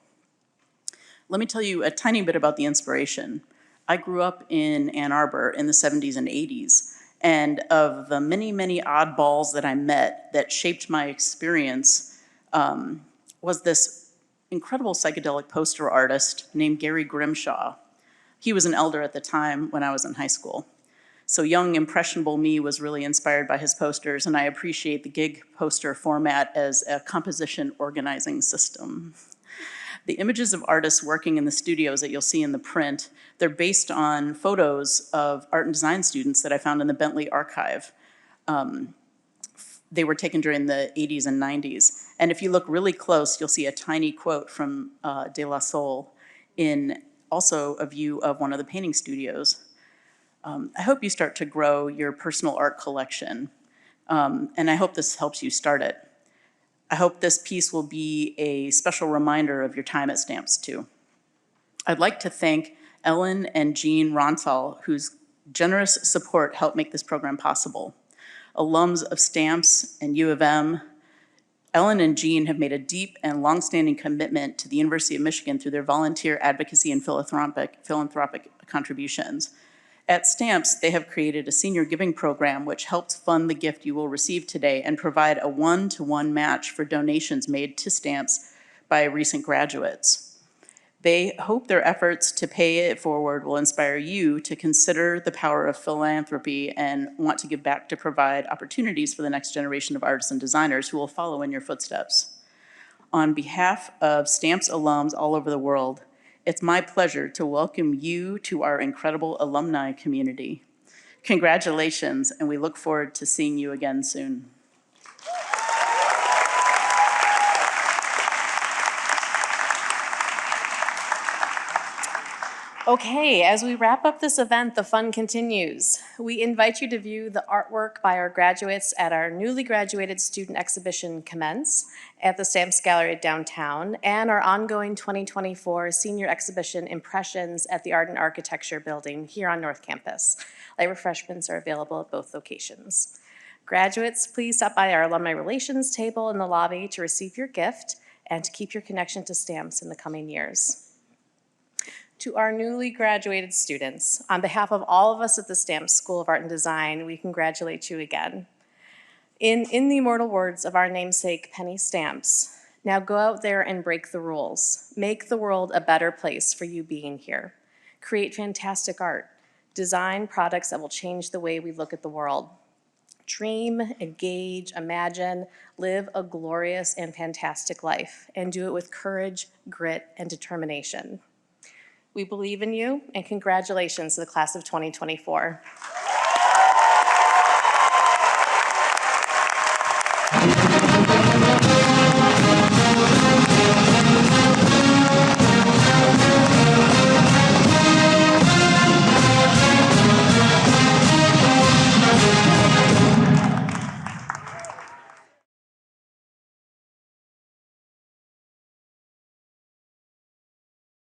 Let me tell you a tiny bit about the inspiration. I grew up in Ann Arbor in the 70s and 80s, and of the many, many oddballs that I met that shaped my experience was this incredible psychedelic poster artist named Gary Grimshaw. He was an elder at the time when I was in high school. So young, impressionable me was really inspired by his posters, and I appreciate the gig poster format as a composition organizing system. The images of artists working in the studios that you'll see in the print, they're based on photos of art and design students that I found in the Bentley archive. They were taken during the 80s and 90s. And if you look really close, you'll see a tiny quote from De La Soul in also a view of one of the painting studios. I hope you start to grow your personal art collection, and I hope this helps you start it. I hope this piece will be a special reminder of your time at Stamps too. I'd like to thank Ellen and Jean Ronthal, whose generous support helped make this program possible. Alums of Stamps and U of M, Ellen and Jean have made a deep and longstanding commitment to the University of Michigan through their volunteer advocacy and philanthropic contributions. At Stamps, they have created a senior giving program which helps fund the gift you will receive today and provide a 1-to-1 match for donations made to Stamps by recent graduates. They hope their efforts to pay it forward will inspire you to consider the power of philanthropy and want to give back to provide opportunities for the next generation of artists and designers who will follow in your footsteps. On behalf of Stamps alums all over the world, it's my pleasure to welcome you to our incredible alumni community. Congratulations, and we look forward to seeing you again soon. Okay, as we wrap up this event, the fun continues. We invite you to view the artwork by our graduates at our newly graduated student exhibition Commence at the Stamps Gallery downtown and our ongoing 2024 senior exhibition Impressions at the Art and Architecture Building here on North Campus. Light refreshments are available at both locations. Graduates, please stop by our alumni relations table in the lobby to receive your gift and to keep your connection to Stamps in the coming years. To our newly graduated students, on behalf of all of us at the Stamps School of Art and Design, we congratulate you again. In the immortal words of our namesake, Penny Stamps, now go out there and break the rules. Make the world a better place for you being here. Create fantastic art. Design products that will change the way we look at the world. Dream, engage, imagine, live a glorious and fantastic life, and do it with courage, grit, and determination. We believe in you, and congratulations to the class of 2024.